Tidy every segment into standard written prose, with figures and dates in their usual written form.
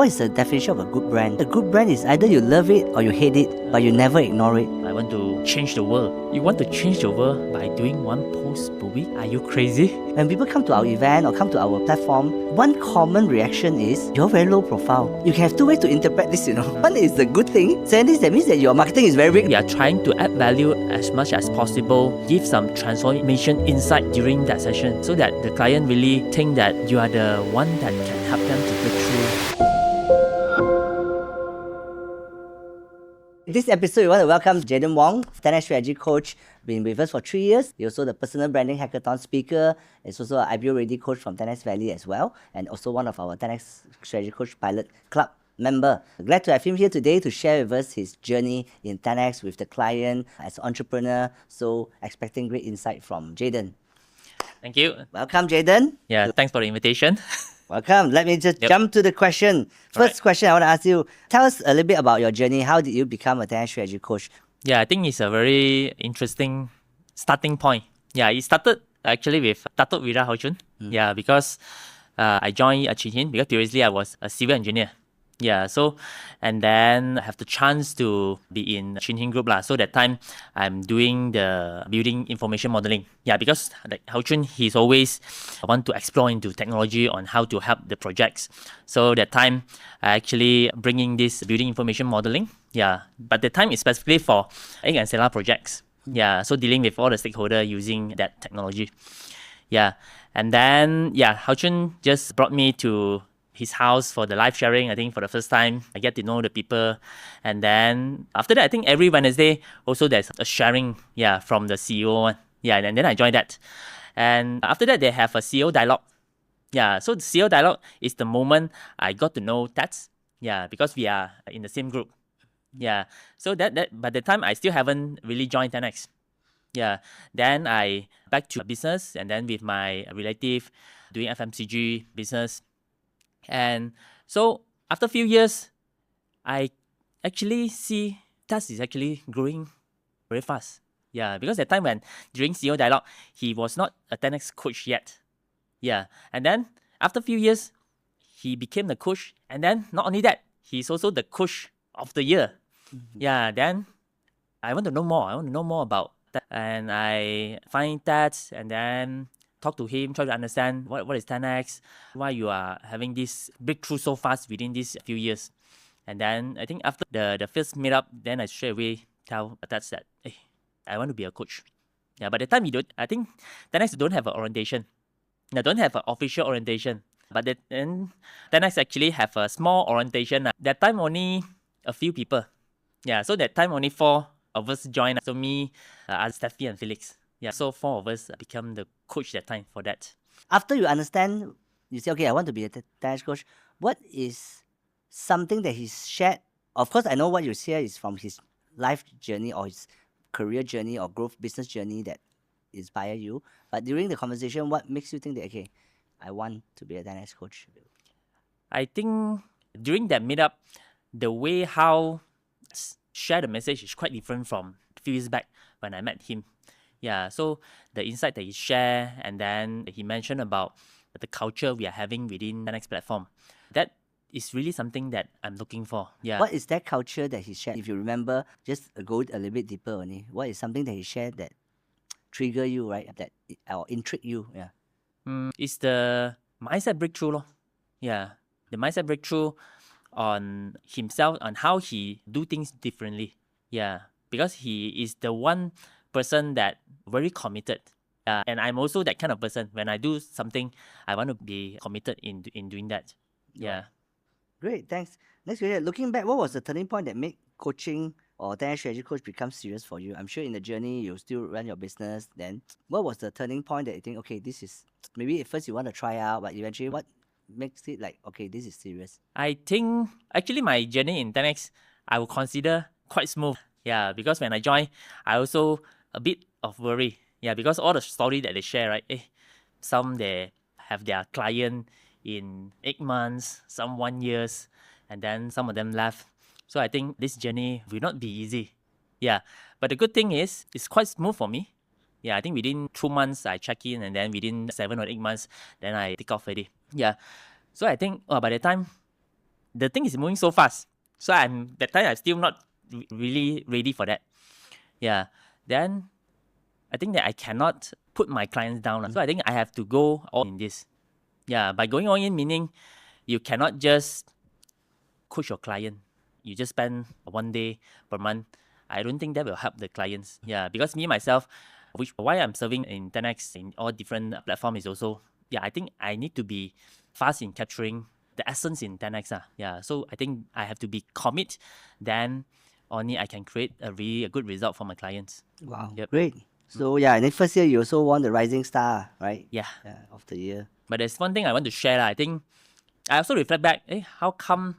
What is the definition of a good brand? A good brand is either you love it or you hate it, but you never ignore it. I want to change the world. You want to change the world by doing one post per week? Are you crazy? When people come to our event or come to our platform, one common reaction is you're very low profile. You can have two ways to interpret this, One is the good thing. Saying this, that means that your marketing is very big. We are trying to add value as much as possible, give some transformation insight during that session so that the client really think that you are the one that can help them to break through. In this episode, we want to welcome Jaydan Wong, 10x strategy coach, been with us for 3 years. He's also the personal branding hackathon speaker. He's also an IPO-Ready coach from 10x Valley as well, and also one of our 10x strategy coach pilot club member. Glad to have him here today to share with us his journey in 10x with the client as an entrepreneur. So expecting great insight from Jaydan. Thank you. Welcome, Jaydan. Yeah, thanks for the invitation. Welcome. Let me just jump to the question. First question I want to ask you, tell us a little bit about your journey. How did you become a 10x strategy coach? Yeah, I think it's a very interesting starting point. Yeah, it started actually with Datuk Wira Hao-Chun. Yeah, because I joined Chin Hin because previously I was a civil engineer. Yeah, so, and then I have the chance to be in Chin Hin Group lah. So that time I'm doing the building information modeling. Yeah, because like Hao-Chun, he's always want to explore into technology on how to help the projects. So that time I actually bringing this building information modeling. Yeah, but the time is specifically for egg and cellular projects. Yeah, so dealing with all the stakeholders using that technology. Yeah, and then Hao-Chun just brought me to his house for the live sharing. I think for the first time, I get to know the people. And then after that, I think every Wednesday, also there's a sharing, from the CEO one. Yeah, and then I joined that. And after that, they have a CEO dialogue. Yeah, so the CEO dialogue is the moment I got to know Tats. Yeah, because we are in the same group. Yeah, so that by the time I still haven't really joined 10x. Yeah, then I back to business and then with my relative doing FMCG business. And so after a few years, I actually see Tats is actually growing very fast. Yeah, because at the time when during CEO dialogue, he was not a 10x coach yet. Yeah, and then after a few years, he became the coach. And then not only that, he's also the coach of the year. Yeah, then I want to know more. I want to know more about that. And I find that and then talk to him, try to understand what is 10x, why you are having this breakthrough so fast within these few years. And then I think after the first meetup, then I straight away tell Tats that, hey, I want to be a coach. Yeah, but at the time, I think 10x don't have an orientation. They don't have an official orientation. But then 10x actually have a small orientation. That time only a few people. Yeah, so that time only 4 of us joined. So me, Steffi and Felix. Yeah, so 4 of us become the coach that time for that. After you understand, you say, okay, I want to be a 10x coach. What is something that he's shared? Of course, I know what you share is from his life journey or his career journey or growth business journey that inspire you. But during the conversation, what makes you think that, okay, I want to be a 10x coach? I think during that meetup, the way how share the message is quite different from a few years back when I met him. Yeah, so the insight that he shared, and then he mentioned about the culture we are having within the next platform. That is really something that I'm looking for. Yeah. What is that culture that he shared? If you remember, just go a little bit deeper only. What is something that he shared that trigger you, right? That or intrigue you? Yeah. It's the mindset breakthrough, lor. Yeah, the mindset breakthrough on himself, on how he do things differently. Yeah, because he is the one person that very committed. And I'm also that kind of person. When I do something, I want to be committed in doing that. Yeah. Great, thanks. Next question. Looking back, what was the turning point that made coaching or 10x strategy coach become serious for you? I'm sure in the journey you still run your business. Then what was the turning point that you think, okay, this is maybe at first you want to try out, but eventually what makes it like, okay, this is serious? I think actually my journey in 10x, I would consider quite smooth. Yeah, because when I joined, I also a bit of worry. Yeah, because all the story that they share, right? Some they have their client in 8 months, some 1 year, and then some of them left. So I think this journey will not be easy. Yeah, but the good thing is it's quite smooth for me. Yeah, I think within 2 months I check in, and then within 7 or 8 months, then I take off already. Yeah, so I think by the time the thing is moving so fast. So that time I'm still not really ready for that. Yeah. Then I think that I cannot put my clients down. So I think I have to go all in this. Yeah. By going all in, meaning you cannot just coach your client. You just spend 1 day per month. I don't think that will help the clients. Yeah, because me myself, why I'm serving in 10x in all different platforms is also, yeah, I think I need to be fast in capturing the essence in 10x. Yeah, so I think I have to be commit, then only I can create a really a good result for my clients. Wow, Yep. great. So yeah, in the first year you also won the Rising Star, right? Yeah. Of the year. But there's one thing I want to share. I think I also reflect back, how come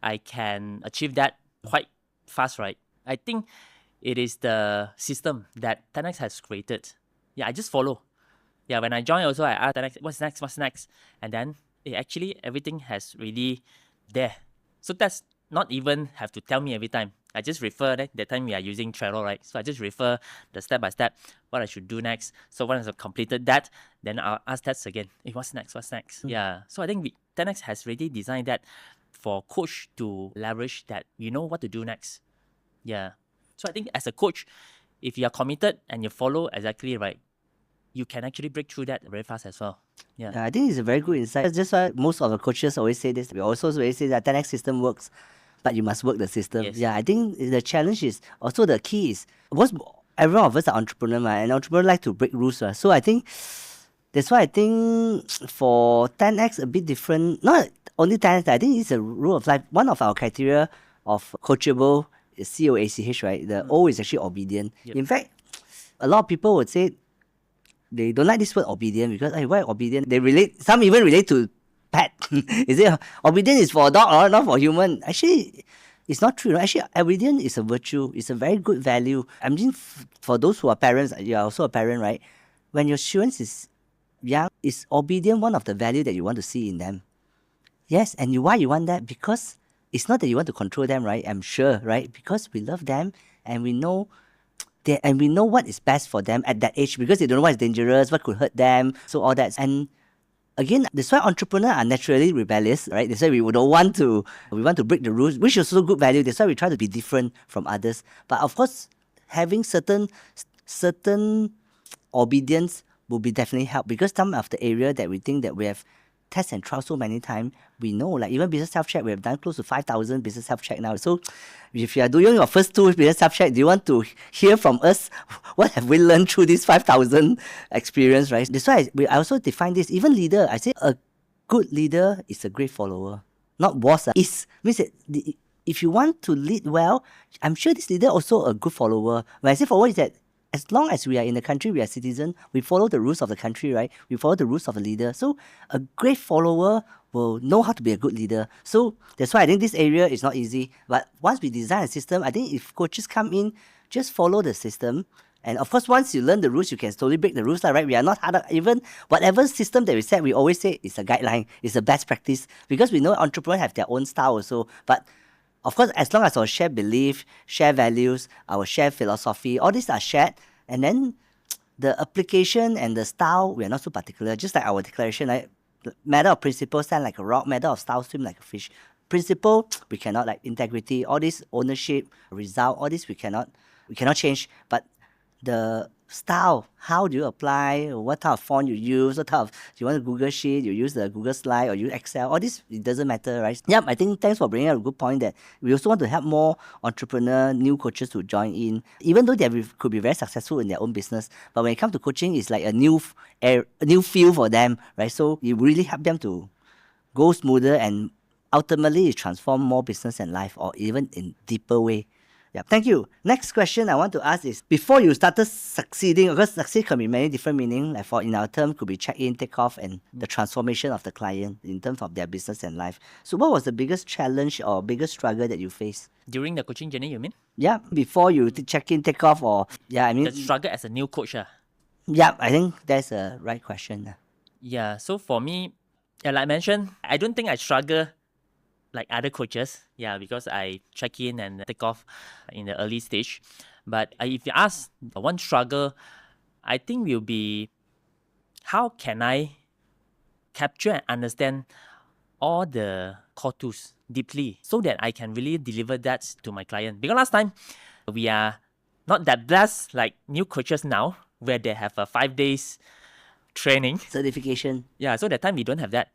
I can achieve that quite fast, right? I think it is the system that 10x has created. Yeah, I just follow. Yeah, when I joined also, I asked 10x, what's next? And then actually everything has really there. So that's not even have to tell me every time. I just refer that time we are using Trello, right? So I just refer the step by step what I should do next. So once I've completed that, then I'll ask that again. Hey, what's next? What's next? Yeah. So I think 10x has really designed that for coach to leverage that you know what to do next. Yeah. So I think as a coach, if you are committed and you follow exactly right, you can actually break through that very fast as well. Yeah. I think it's a very good insight. That's why most of the coaches always say this. We also always say that 10x system works, but you must work the system. Yes. Yeah, I think the challenge is also the key is most every one of us are entrepreneur, and entrepreneur like to break rules. So I think that's why I think for 10x a bit different. Not only 10x, I think it's a rule of life. One of our criteria of coachable is COACH, right? The O is actually obedient. Yep. In fact, a lot of people would say they don't like this word obedient because why obedient? They relate, some even relate to pet. Is it obedient is for a dog or not for human? Actually, it's not true. Actually, obedient is a virtue. It's a very good value. I mean, for those who are parents, you are also a parent, right? When your children is young, is obedient one of the value that you want to see in them? Yes, and why you want that? Because it's not that you want to control them, right? I'm sure, right? Because we love them and we know and we know what is best for them at that age because they don't know what is dangerous, what could hurt them, so all that. And again, that's why entrepreneurs are naturally rebellious, right? That's why we don't want to, we want to break the rules, which is also good value. That's why we try to be different from others. But of course, having certain obedience will be definitely help because some of the area that we think that we have test and trial so many times, we know, like even business self-check, we have done close to 5,000 business self-check now. So if you are doing your first 2 business self-check, do you want to hear from us what have we learned through this 5,000 experience, right? That's why I also define this, even leader, I say a good leader is a great follower, not boss. Is means that if you want to lead well, I'm sure this leader also a good follower. When I say follower is that as long as we are in the country, we are citizens, we follow the rules of the country, right? We follow the rules of a leader. So a great follower will know how to be a good leader. So that's why I think this area is not easy. But once we design a system, I think if coaches come in, just follow the system. And of course, once you learn the rules, you can slowly break the rules, right? We are not hard, even whatever system that we set, we always say it's a guideline, it's a best practice because we know entrepreneurs have their own style also. But of course, as long as our shared belief, shared values, our shared philosophy, all these are shared, and then the application and the style, we are not so particular. Just like our declaration, right? Matter of principle, stand like a rock. Matter of style, swim like a fish. Principle, we cannot, like integrity, all this ownership, result, all this we cannot change. But the style, how do you apply, what type of font you use, what type of, you want a Google Sheet, you use the Google Slide or you Excel, all this, it doesn't matter, right? Yep, I think thanks for bringing up a good point that we also want to help more entrepreneur, new coaches to join in, even though they could be very successful in their own business. But when it comes to coaching, it's like a new field for them, right? So you really help them to go smoother and ultimately transform more business and life or even in deeper way. Yeah, thank you. Next question I want to ask is, before you started succeeding, because succeed can be many different meaning, like for in our term could be check-in, take-off, and the transformation of the client in terms of their business and life. So what was the biggest challenge or biggest struggle that you faced? During the coaching journey, you mean? Yeah, before you check-in, take-off, or yeah, I mean, The struggle as a new coach. yeah, I think that's a right question. Yeah, so for me, like I mentioned, I don't think I struggle like other coaches. Yeah, because I check in and take off in the early stage. But if you ask one struggle, I think will be how can I capture and understand all the core tools deeply so that I can really deliver that to my client. Because last time, we are not that blessed like new coaches now, where they have a 5 days training. Certification. Yeah, so that time we don't have that.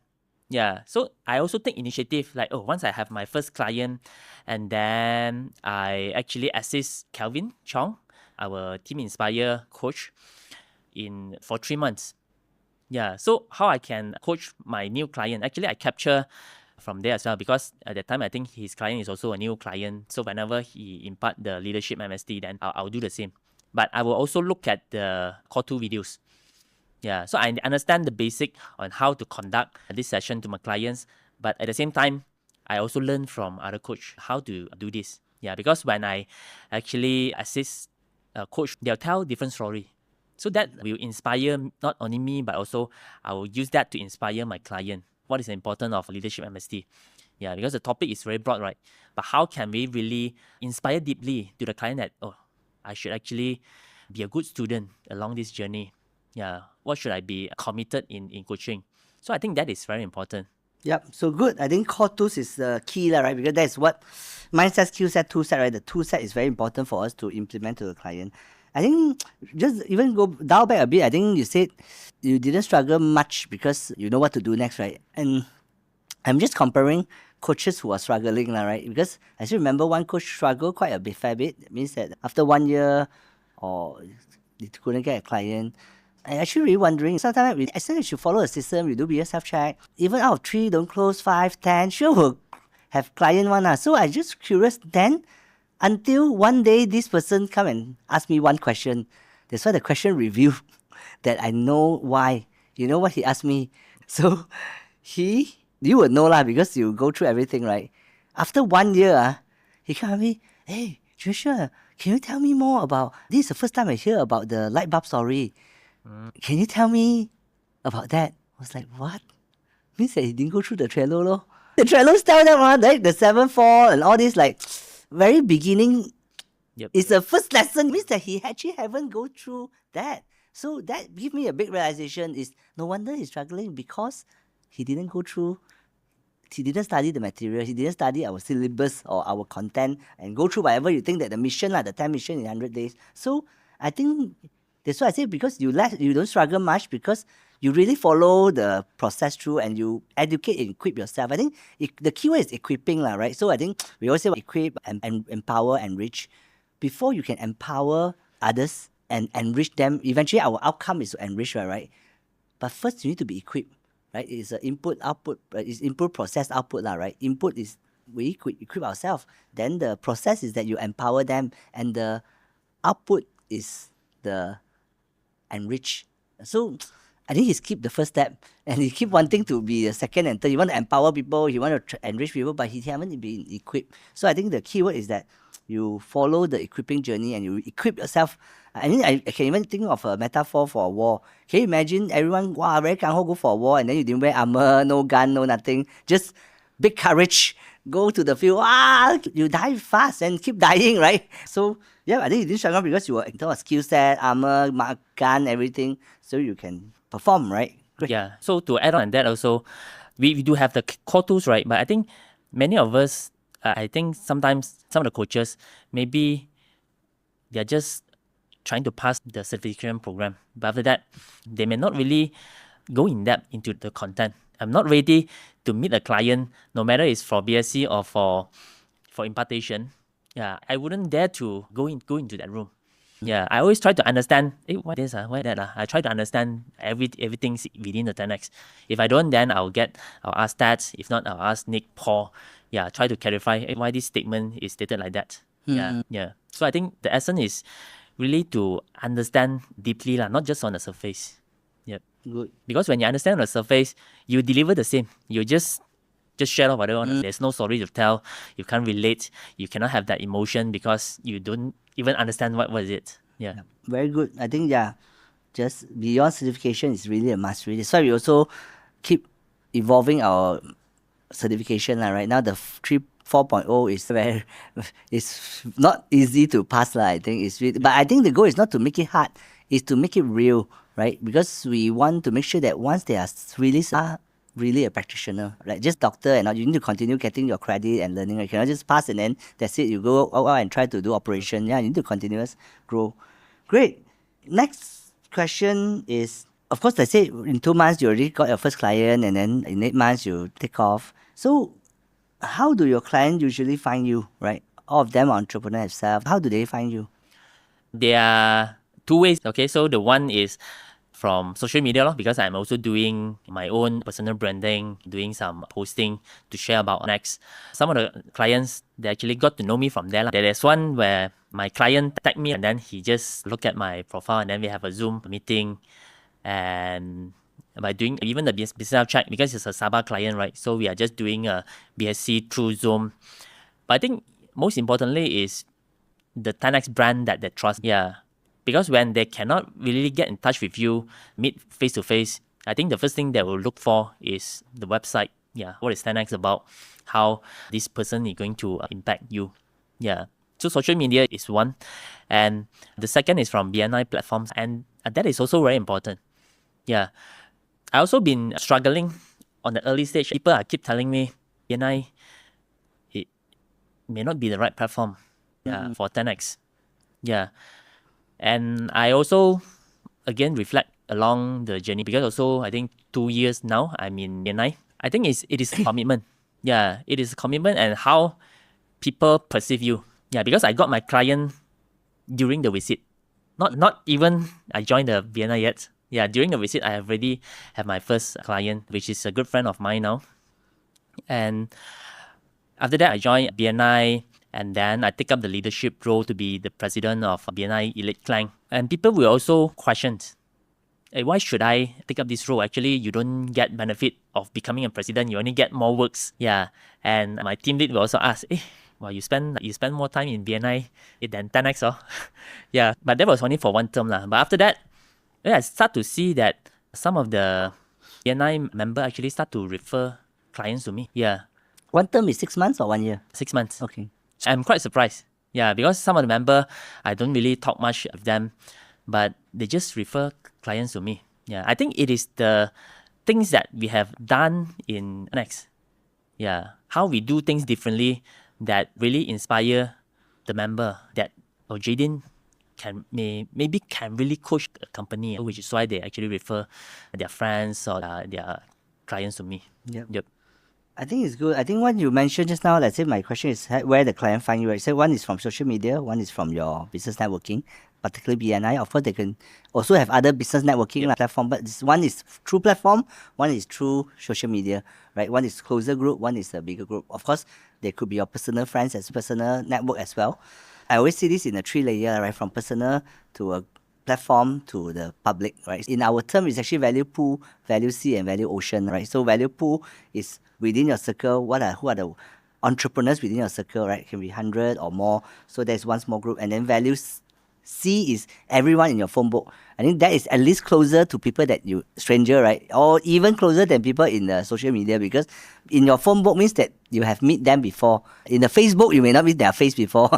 Yeah, so I also take initiative like, once I have my first client, and then I actually assist Calvin Chong, our Team Inspire coach, for 3 months. Yeah, so how I can coach my new client? Actually, I capture from there as well, because at that time I think his client is also a new client. So whenever he impart the leadership MST, then I'll do the same. But I will also look at the call to videos. Yeah, so I understand the basic on how to conduct this session to my clients, but at the same time, I also learn from other coach how to do this. Yeah, because when I actually assist a coach, they'll tell different story. So that will inspire not only me, but also I will use that to inspire my client. What is the importance of leadership MST? Yeah, because the topic is very broad, right? But how can we really inspire deeply to the client that, I should actually be a good student along this journey? Yeah, what should I be committed in coaching? So I think that is very important. Yep, so good. I think core tools is the key, right? Because that's what mindset, skill set, tool set, right? The tool set is very important for us to implement to the client. I think just even go down back a bit, I think you said you didn't struggle much because you know what to do next, right? And I'm just comparing coaches who are struggling, right? Because I still remember one coach struggled quite a bit, fair bit. It means that after 1 year or they couldn't get a client. I actually really wondering, sometimes as long as you follow a system, you do be a self-check, even out of 3, don't close 5, 10, sure will have client one. So I just curious then, until one day this person come and ask me one question. That's why the question review that I know why. You know what he asked me? So you would know lah, because you go through everything, right? After 1 year, he come at me, hey, Joshua, can you tell me more about, this is the first time I hear about the light bulb story. Can you tell me about that? I was like, what? Means that he didn't go through the Trello, lor. The Trello tell them, right? The 7-4 and all this, like, very beginning. Yep. It's the first lesson. Means that he actually haven't go through that. So that give me a big realization is no wonder he's struggling, because he didn't go through, he didn't study the material, he didn't study our syllabus or our content and go through whatever you think that the mission, the 10 mission in 100 days. So I think that's why I say, because you don't struggle much, because you really follow the process through and you educate and equip yourself. I think the key word is equipping, right? So I think we always say equip and empower, enrich. Before you can empower others and enrich them, eventually our outcome is to enrich, right? But first you need to be equipped, right? It's an input, output, it's input, process, output, right? Input is we equip ourselves. Then the process is that you empower them, and the output is the enrich. So I think he's keep the first step, and he keep wanting to be the second and third. He want to empower people, he want to enrich people, but he haven't been equipped. So I think the key word is that you follow the equipping journey and you equip yourself. I mean, I can even think of a metaphor for a war. Can you imagine everyone, wow, very gung ho, go for a war, and then you didn't wear armor, no gun, no nothing, just big courage, go to the field, you die fast and keep dying, right? So yeah, I think you didn't struggle because you were in terms of skill set, armor, gun, everything, so you can perform, right? Great. Yeah. So to add on that also, we do have the core tools, right? But I think many of us, I think sometimes some of the coaches, maybe they're just trying to pass the certification program. But after that, they may not really go in depth into the content. I'm not ready to meet a client, no matter it's for BSc or for impartation. Yeah, I wouldn't dare to go into that room. Yeah, I always try to understand, why this, why that. I try to understand everything within the 10x. If I don't, then I'll ask that. If not, I'll ask Nick, Paul. Yeah, try to clarify why this statement is stated like that. Yeah. So I think the essence is really to understand deeply, not just on the surface. Yep. Good. Because when you understand on the surface, you deliver the same. You just share off whatever. There's no story to tell. You can't relate. You cannot have that emotion because you don't even understand what was it. Yeah. Very good. I think, just beyond certification is really a must read. That's why we also keep evolving our certification. Right now, the 4.0 is very, it's not easy to pass. I think it's really, but I think the goal is not to make it hard, is to make it real, right? Because we want to make sure that once they are really really a practitioner, like just doctor and all. You need to continue getting your credit and learning. You cannot just pass and then that's it. You go out and try to do operation. Yeah, you need to continuous grow. Great. Next question is, of course, let's say in 2 months you already got your first client, and then in 8 months you take off. So how do your client usually find you, right? All of them are entrepreneur themselves. How do they find you? There are two ways. Okay, so the one is from social media lor, because I'm also doing my own personal branding, doing some posting to share about next. Some of the clients, they actually got to know me from there lah. There's one where my client tagged me and then he just looked at my profile and then we have a Zoom meeting, and by doing even the business check, because it's a Sabah client, right? So we are just doing a BSC through Zoom. But I think most importantly is the 10x brand that they trust. Yeah. Because when they cannot really get in touch with you, meet face to face, I think the first thing they will look for is the website. Yeah. What is 10x about? How this person is going to impact you. Yeah. So social media is one. And the second is from BNI platforms. And that is also very important. Yeah. I also been struggling on the early stage. People keep telling me, BNI, it may not be the right platform for 10x. Yeah. And I also, again, reflect along the journey, because also I think 2 years now I'm in BNI. I think it is a commitment. Yeah, it is a commitment and how people perceive you. Yeah, because I got my client during the visit. Not even I joined the BNI yet. Yeah, during the visit I have already have my first client, which is a good friend of mine now. And after that I joined BNI, and then I take up the leadership role to be the president of BNI Elite Clan. And people will also question, hey, why should I take up this role? Actually, you don't get benefit of becoming a president. You only get more works. Yeah. And my team lead will also ask, well, you spend more time in BNI than 10x, oh. Yeah. But that was only for one term lah. But after that, I start to see that some of the BNI member actually start to refer clients to me. Yeah. One term is 6 months or 1 year? 6 months. Okay. I'm quite surprised. Yeah, because some of the member, I don't really talk much of them, but they just refer clients to me. Yeah, I think it is the things that we have done in Next. Yeah, how we do things differently that really inspire the member that, Jaydan maybe can really coach a company, which is why they actually refer their friends or their clients to me. Yep. I think it's good. I think what you mentioned just now, let's say my question is where the client find you, right? So one is from social media, one is from your business networking, particularly BNI. Of course, they can also have other business networking platform, but one is through platform, one is through social media, right? One is closer group, one is a bigger group. Of course, they could be your personal friends as personal network as well. I always see this in a 3-layer, right? From personal to a platform to the public, right? In our term, it's actually value pool, value C, and value ocean, right? So value pool is within your circle. Who are the entrepreneurs within your circle, right? It can be 100 or more. So there's one small group, and then value C is everyone in your phone book. I think that is at least closer to people that you stranger, right? Or even closer than people in the social media, because in your phone book means that you have met them before. In the Facebook, you may not meet their face before.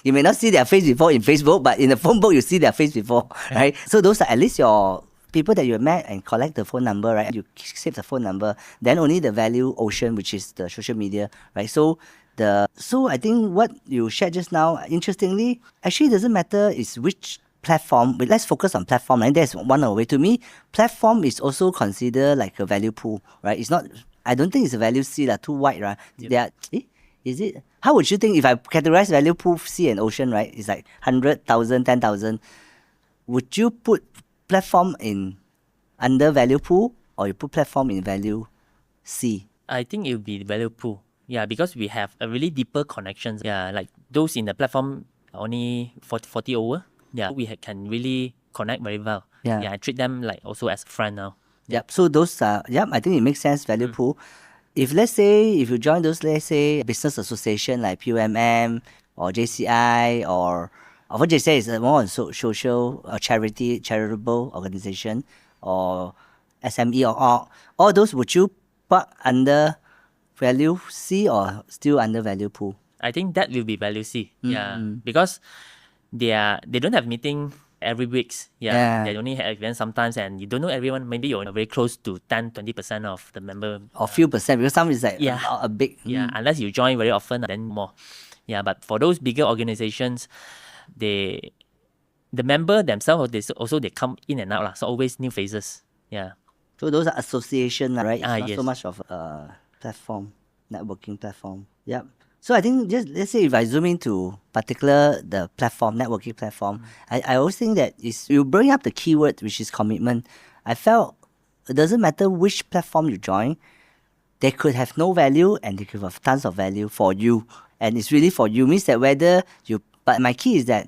You may not see their face before in Facebook, but in the phone book, you see their face before, right? So those are at least your people that you met and collect the phone number, right? You save the phone number. Then only the value ocean, which is the social media, right? So I think what you shared just now, interestingly, actually doesn't matter is which platform, but let's focus on platform. And that's one of the way. To me, platform is also considered like a value pool, right? It's not, I don't think it's a value C, too wide, right? Yep. Is it? How would you think if I categorize value pool C and ocean, right? It's like 100,000, 10,000. Would you put platform in under value pool, or you put platform in value C? I think it would be value pool. Yeah, because we have a really deeper connections. Yeah, like those in the platform only 40 over. Yeah, we can really connect very well. Yeah, I treat them like also as a friend now. Yep. So those are, I think it makes sense, value pool. If let's say, if you join those, let's say, business association like PUMM or JCI or what JCI is more on social or charitable organization, or SME or all those, would you put under value C or still under value pool? I think that will be value C. Yeah, because they don't have meeting every weeks. Yeah. They only have events sometimes, and you don't know everyone. Maybe you're very close to 10-20% of the member. Or few percent, because some is like Yeah. a big. Yeah, unless you join very often, then more. Yeah, but for those bigger organizations, the member themselves, they come in and out lah. So always new faces. Yeah. So those are association, right? It's not so Yes. much of a platform, networking platform. Yep. So I think just let's say if I zoom into particular the platform, networking platform, I always think that is you bring up the keyword which is commitment. I felt it doesn't matter which platform you join, they could have no value and they could have tons of value for you. And it's really for you. Means that whether you but my key is that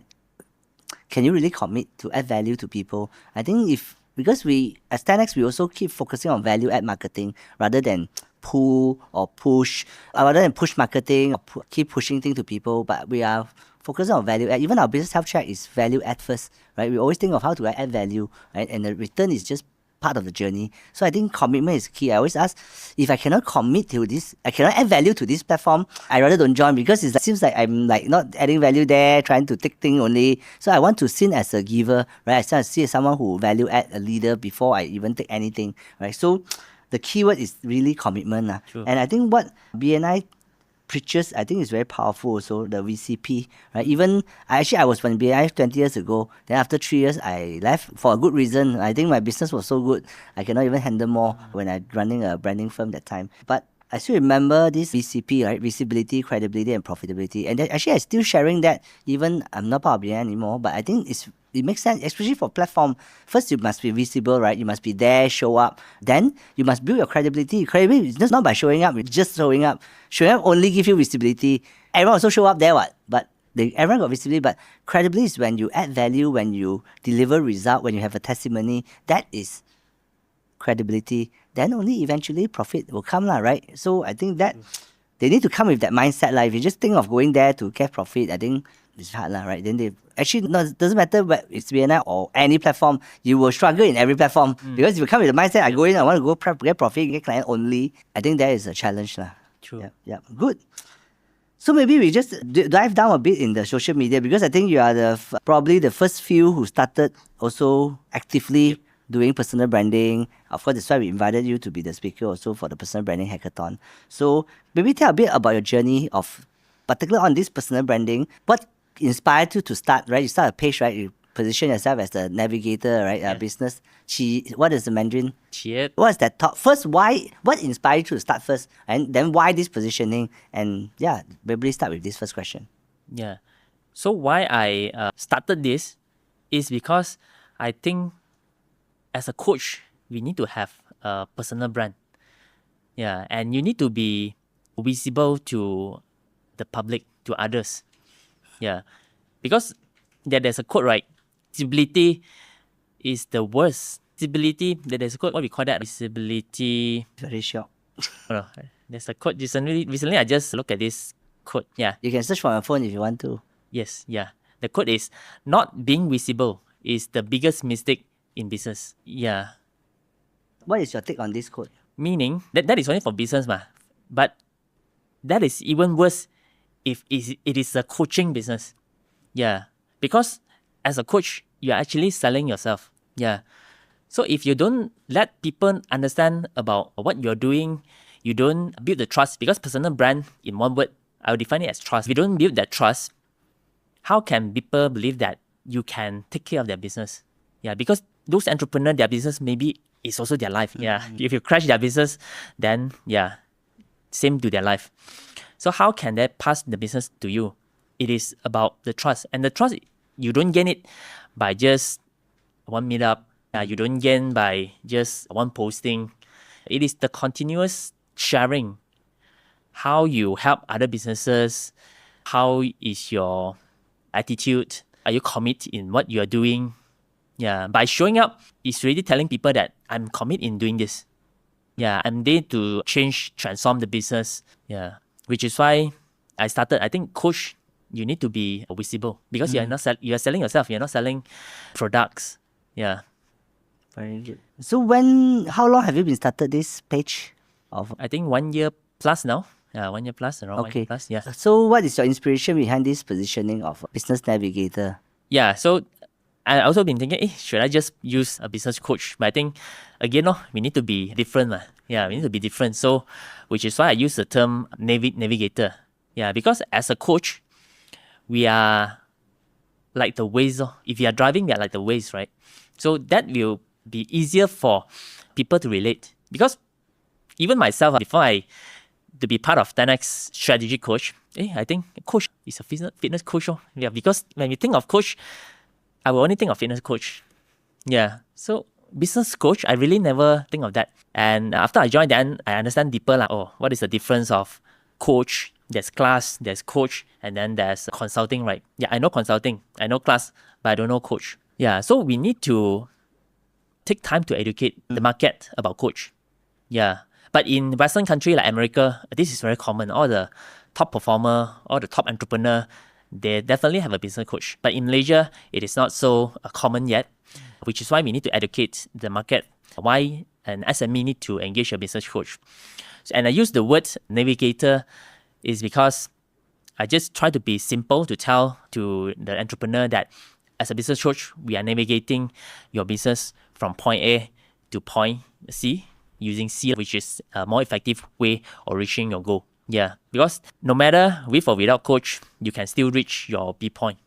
can you really commit to add value to people? I think because we as 10x we also keep focusing on value add marketing rather than pull or push, rather than push marketing or keep pushing things to people, but we are focusing on value add. Even our business health track is value add first, right? We always think of how to add value, right? And the return is just part of the journey. So I think commitment is key. I always ask, if I cannot commit to this, I cannot add value to this platform, I rather don't join, because it seems like I'm like not adding value there, trying to take thing only. So I want to seen as a giver, right? I want to see as someone who value add a leader before I even take anything, right? So the keyword is really commitment. True. And I think what BNI preaches, I think is very powerful also, the VCP, right? Even, I was from BNI 20 years ago, then after 3 years, I left for a good reason. I think my business was so good, I cannot even handle more when I'm running a branding firm that time. But I still remember this VCP, right? Visibility, credibility, and profitability. And actually, I'm still sharing that, even I'm not part of BNI anymore, but I think it makes sense, especially for platform. First, you must be visible, right? You must be there, show up. Then you must build your credibility. Credibility is just not by showing up, it's just showing up. Showing up only give you visibility. Everyone also show up there, what? But everyone got visibility, but credibility is when you add value, when you deliver result, when you have a testimony. That is credibility. Then only eventually profit will come, right? So I think that they need to come with that mindset. If you just think of going there to get profit, I think it's hard, right? Then they actually, no, it doesn't matter whether it's BNI or any platform, you will struggle in every platform. Because if you come with the mindset, I go in, I want to go get profit, get client only, I think that is a challenge. True. Yeah, good. So maybe we just dive down a bit in the social media, because I think you are probably the first few who started also actively doing personal branding. Of course, that's why we invited you to be the speaker also for the personal branding hackathon. So maybe tell a bit about your journey of, particularly on this personal branding. What inspired you to start, right? You start a page, right? You position yourself as the navigator, right? Business. What is the Mandarin? What is that thought? First, why? What inspired you to start first? And then why this positioning? And yeah, maybe start with this first question. Yeah. So why I started this is because I think as a coach, we need to have a personal brand. Yeah, and you need to be visible to the public, to others. Yeah, because there's a quote, right? Visibility is the worst. Visibility, there's a quote, what we call that? Visibility. Very short. Oh, no, there's a quote recently I just looked at this quote. Yeah. You can search for your phone if you want to. Yes, yeah. The quote is, not being visible is the biggest mistake in business. Yeah. What is your take on this quote? Meaning, that is only for business, but that is even worse if it is a coaching business. Yeah. Because as a coach, you're actually selling yourself. Yeah. So if you don't let people understand about what you're doing, you don't build the trust, because personal brand, in one word, I would define it as trust. If you don't build that trust, how can people believe that you can take care of their business? Yeah, because those entrepreneurs, their business maybe is also their life. Yeah. If you crash their business, then yeah, same to their life. So how can they pass the business to you? It is about the trust. And the trust, you don't gain it by just one meetup. You don't gain by just one posting. It is the continuous sharing. How you help other businesses. How is your attitude? Are you committed in what you're doing? Yeah, by showing up, it's really telling people that I'm committed in doing this. Yeah, I'm there to transform the business. Yeah, which is why I started. I think coach, you need to be visible, because you're selling yourself. You're not selling products. Yeah. Very good. So how long have you been started this page? I think 1 year plus now. Yeah, 1 year plus, around 1 year plus. Yeah. So what is your inspiration behind this positioning of business navigator? Yeah, so I also been thinking, should I just use a business coach? But I think, again, no, we need to be different. Yeah, we need to be different. So, which is why I use the term navigator. Yeah, because as a coach, we are like the waves. If you are driving, we are like the waves, right? So that will be easier for people to relate. Because even myself, before to be part of 10x strategy coach, I think coach is a fitness coach. Yeah, because when we think of coach, I will only think of fitness coach. Yeah. So business coach, I really never think of that. And after I joined, then I understand deeper what is the difference of coach? There's class, there's coach, and then there's consulting, right? Yeah, I know consulting, I know class, but I don't know coach. Yeah, so we need to take time to educate the market about coach. Yeah. But in Western country like America, this is very common. All the top performer, all the top entrepreneur, they definitely have a business coach. But in Malaysia, it is not so common yet, which is why we need to educate the market why an SME need to engage a business coach. And I use the word navigator is because I just try to be simple to tell to the entrepreneur that as a business coach, we are navigating your business from point A to point C using C, which is a more effective way of reaching your goal. Yeah, because no matter with or without coach, you can still reach your B point.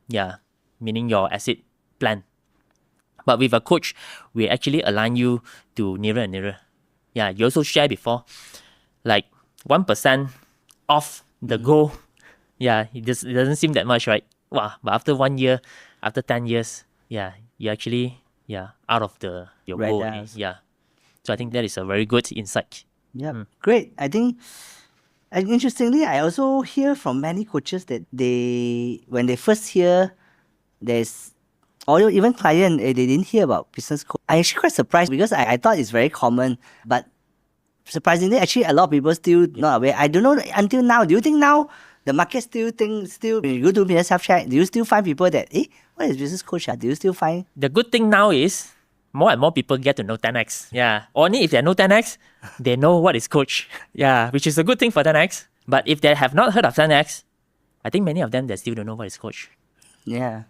Yeah, meaning your exit plan. But with a coach, we actually align you to nearer and nearer. Yeah, you also share before, like 1% off the goal. Yeah, it doesn't seem that much, right? Wow, but after 1 year, after 10 years, yeah, you actually out of your goal. Yeah. So I think that is a very good insight. Yeah, great. I think, and interestingly, I also hear from many coaches that when they first hear there's, or even client, they didn't hear about business coach. I actually quite surprised because I thought it's very common, but surprisingly, actually, a lot of people still not aware. I don't know until now. Do you think now the market still when you go to business self check, do you still find people that what is business coach? Do you still find? The good thing now is more and more people get to know 10x. Yeah. Only if they know 10x, they know what is coach. Yeah, which is a good thing for 10x. But if they have not heard of 10x, I think many of them they still don't know what is coach. Yeah.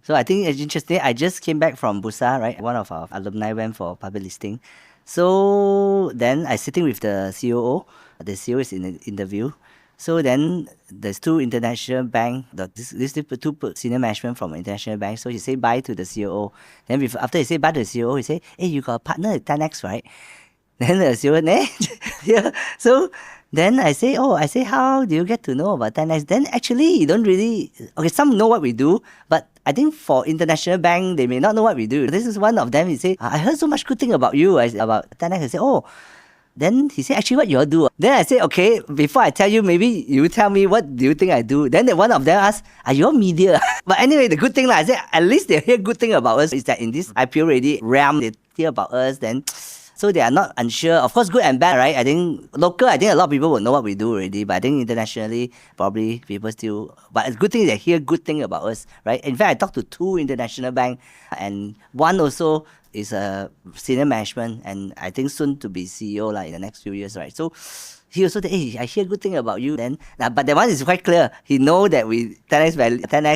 So I think it's interesting. I just came back from Busa, right? One of our alumni went for public listing. So then I sitting with the COO. The CEO is in the interview. So then there's two international bank, these two senior management from international bank. So he say bye to the COO. Then after he say bye to the COO, he say, hey, you got a partner at 10x, right? Then the CEO, yeah. So then I say, how do you get to know about 10x? Then actually, you don't really, some know what we do, but I think for international bank, they may not know what we do. This is one of them. He say, I heard so much good thing about you, about 10x. I say, then he said, actually, what you all do? Then I said, okay, before I tell you, maybe you tell me what do you think I do. Then one of them asked, are you all media? But anyway, the good thing, I said, at least they hear good thing about us is that in this IPO-Ready realm, they hear about us, then so they are not unsure. Of course, good and bad, right? I think a lot of people will know what we do already, but I think internationally, probably people still. But it's good thing they hear good thing about us, right? In fact, I talked to two international banks, and one also is a senior management, and I think soon to be CEO in the next few years, right? So he also said, hey, I hear good thing about you. Then, but that one is quite clear. He know that we 10x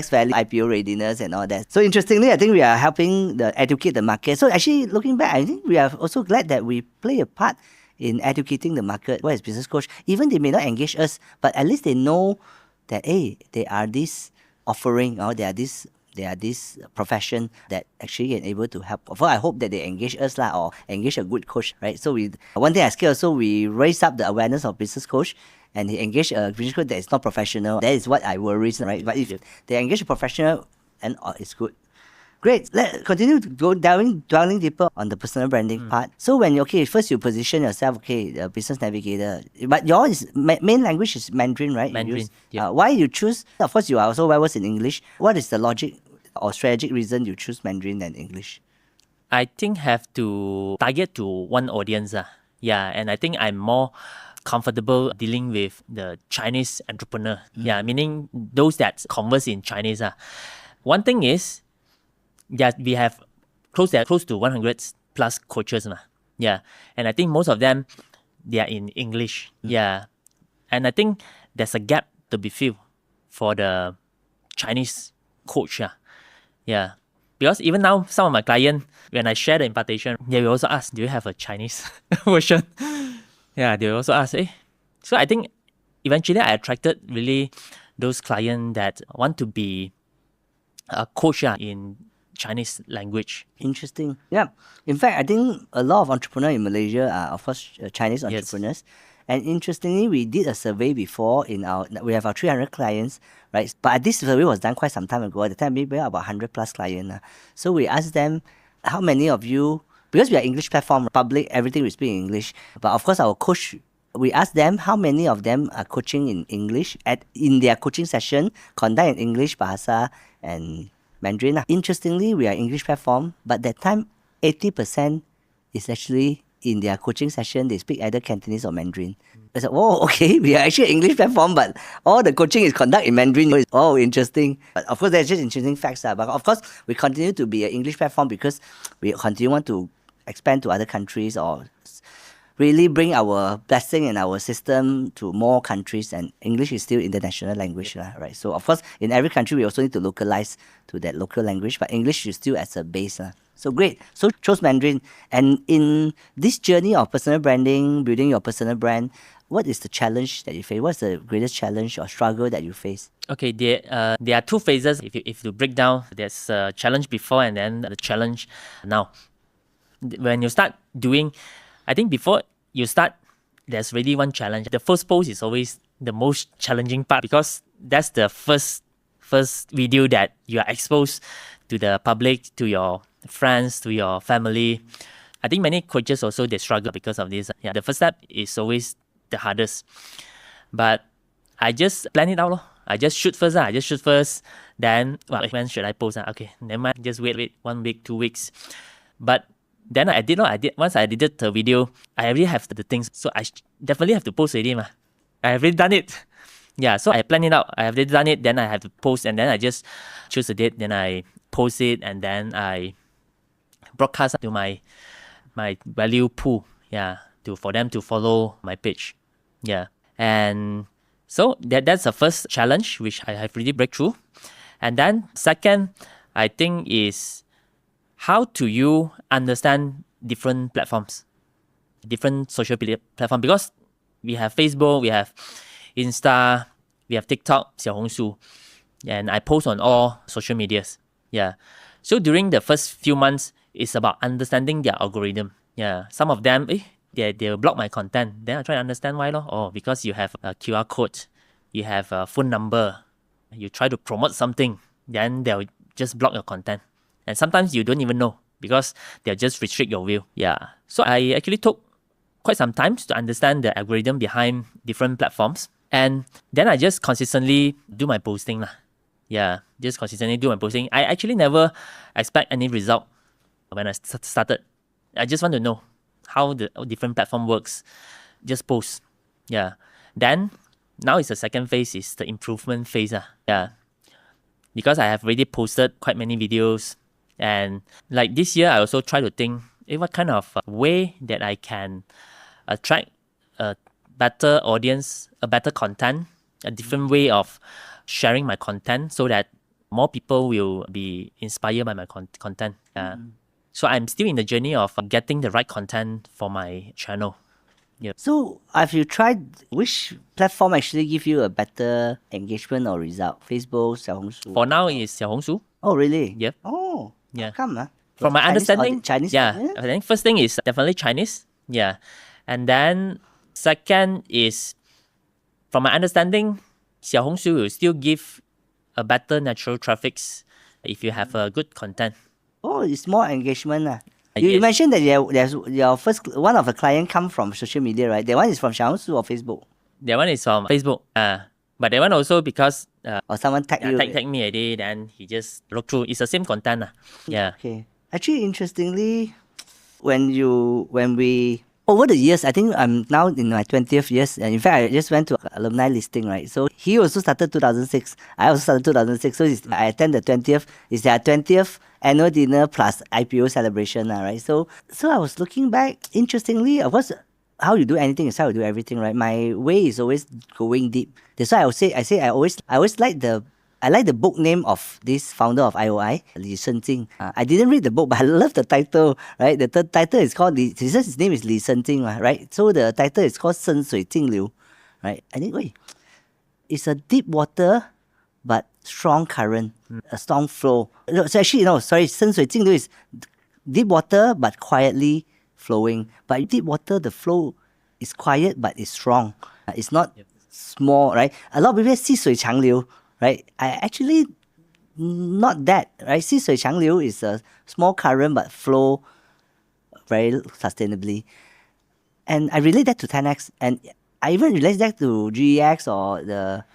value, IPO readiness and all that. So interestingly, I think we are helping educate the market. So actually, looking back, I think we are also glad that we play a part in educating the market. What is business coach? Even they may not engage us, but at least they know that they are this offering or they are this profession that actually can able to help. Of course, I hope that they engage us or engage a good coach, right? So one thing I scale also, we raise up the awareness of business coach and he engage a business coach that is not professional. That is what I worry, right? But if they engage a professional, and it's good. Great. Let's continue to go dwelling deeper on the personal branding part. So when first you position yourself, the business navigator, but yours main language is Mandarin, right? Mandarin. Why you choose? Of course, you are also well versed in English. What is the logic or strategic reason you choose Mandarin than English? I think have to target to one audience. Yeah, and I think I'm more comfortable dealing with the Chinese entrepreneur. Yeah, meaning those that converse in Chinese. One thing is, we have close to 100 plus coaches. Yeah, and I think most of them, they are in English. Yeah, and I think there's a gap to be filled for the Chinese coach. Yeah. Because even now, some of my clients, when I share the impartation, they will also ask, do you have a Chinese version? Yeah, they will also ask, eh. So I think eventually I attracted really those clients that want to be a coach in Chinese language. Interesting. Yeah. In fact, I think a lot of entrepreneurs in Malaysia are, of course, Chinese entrepreneurs. And interestingly, we did a survey before we have our 300 clients, right? But this survey was done quite some time ago. At the time, maybe about 100 plus clients. So we asked them, how many of you, because we are English platform, public, everything we speak English. But of course, our coach, we asked them how many of them are coaching in English in their coaching session, conduct in English, Bahasa, and Mandarin. Interestingly, we are English platform, but that time 80% is actually in their coaching session, they speak either Cantonese or Mandarin. I said, oh, okay, we are actually English platform, but all the coaching is conducted in Mandarin. Oh, interesting. But of course, that's just interesting facts. But of course, we continue to be an English platform because we continue want to expand to other countries or really bring our blessing and our system to more countries, and English is still international language, right? So of course, in every country, we also need to localize to that local language, but English is still as a base. So great. So chose Mandarin. And in this journey of personal branding, building your personal brand, what is the challenge that you face? What's the greatest challenge or struggle that you face? Okay, there are two phases. If you break down, there's a challenge before and then the challenge now. When you start doing, I think before you start, there's really one challenge. The first post is always the most challenging part because that's the first video that you are exposed to the public, to your friends, to your family. I think many coaches also, they struggle because of this. Yeah, the first step is always the hardest. But I just plan it out. I just shoot first. Then, when should I post? Okay, never mind. Just wait 1 week, 2 weeks. But then I did. Once I edited the video, I already have the things. So I definitely have to post already. I have already done it. Yeah, so I plan it out. I have already done it. Then I have to post, and then I just choose a date. Then I post it, and then I broadcast to my value pool. Yeah, for them to follow my page. Yeah, and so that's the first challenge which I have really break through. And then second, I think is how do you understand different platforms, different social media platforms? Because we have Facebook, we have Insta, we have TikTok, 小红书, and I post on all social medias. Yeah. So during the first few months, it's about understanding their algorithm. Yeah. Some of them, they'll block my content. Then I try to understand why. Oh, because you have a QR code, you have a phone number, you try to promote something, then they'll just block your content. And sometimes you don't even know because they'll just restrict your view. Yeah. So I actually took quite some time to understand the algorithm behind different platforms. And then I just consistently do my posting. Yeah, just consistently do my posting. I actually never expect any result when I started. I just want to know how the different platform works. Just post. Yeah. Then, now it's the second phase, is the improvement phase. Yeah. Because I have already posted quite many videos. And like this year, I also try to think, what kind of way that I can attract a better audience, a better content, a different way of sharing my content so that more people will be inspired by my content. So I'm still in the journey of getting the right content for my channel. Yeah. So have you tried which platform actually give you a better engagement or result? Facebook, 小红书? For now, it's 小红书. Oh, really? Yep. Oh, yeah. How come? From my understanding, Chinese. Yeah. I think first thing is definitely Chinese. Yeah. And then second is, from my understanding, 小红书will still give a better natural traffics if you have a good content. Oh, it's more engagement. You mentioned that there's your first one of the client come from social media, right? That one is from 小红书 or Facebook? That one is from Facebook. But that one also because or someone tag you. Tag me already, then he just look through. It's the same content. Yeah. Okay. Actually, interestingly, when we over the years, I think I'm now in my 20th years, and in fact, I just went to alumni listing, right? So he also started 2006. I also started 2006. So I attend the 20th. It's their 20th annual dinner plus IPO celebration, right? So I was looking back. Interestingly, of course, how you do anything is how you do everything, right? My way is always going deep. That's why I say I always like I like the book name of this founder of IOI, Li Shenjing. I didn't read the book, but I love the title, right? The title is called, he says his name is Li Shenjing, right? So the title is called 深水静流, right? I think, wait, it's a deep water but strong current, a strong flow. No, so actually, no, sorry, 深水静流 is deep water but quietly flowing. But deep water, the flow is quiet but it's strong. It's not small, right? A lot of people say 细水长流, right? I actually not that, right? 细水长流 is a small current but flow very sustainably. And I relate that to 10x, and I even relate that to GEX or the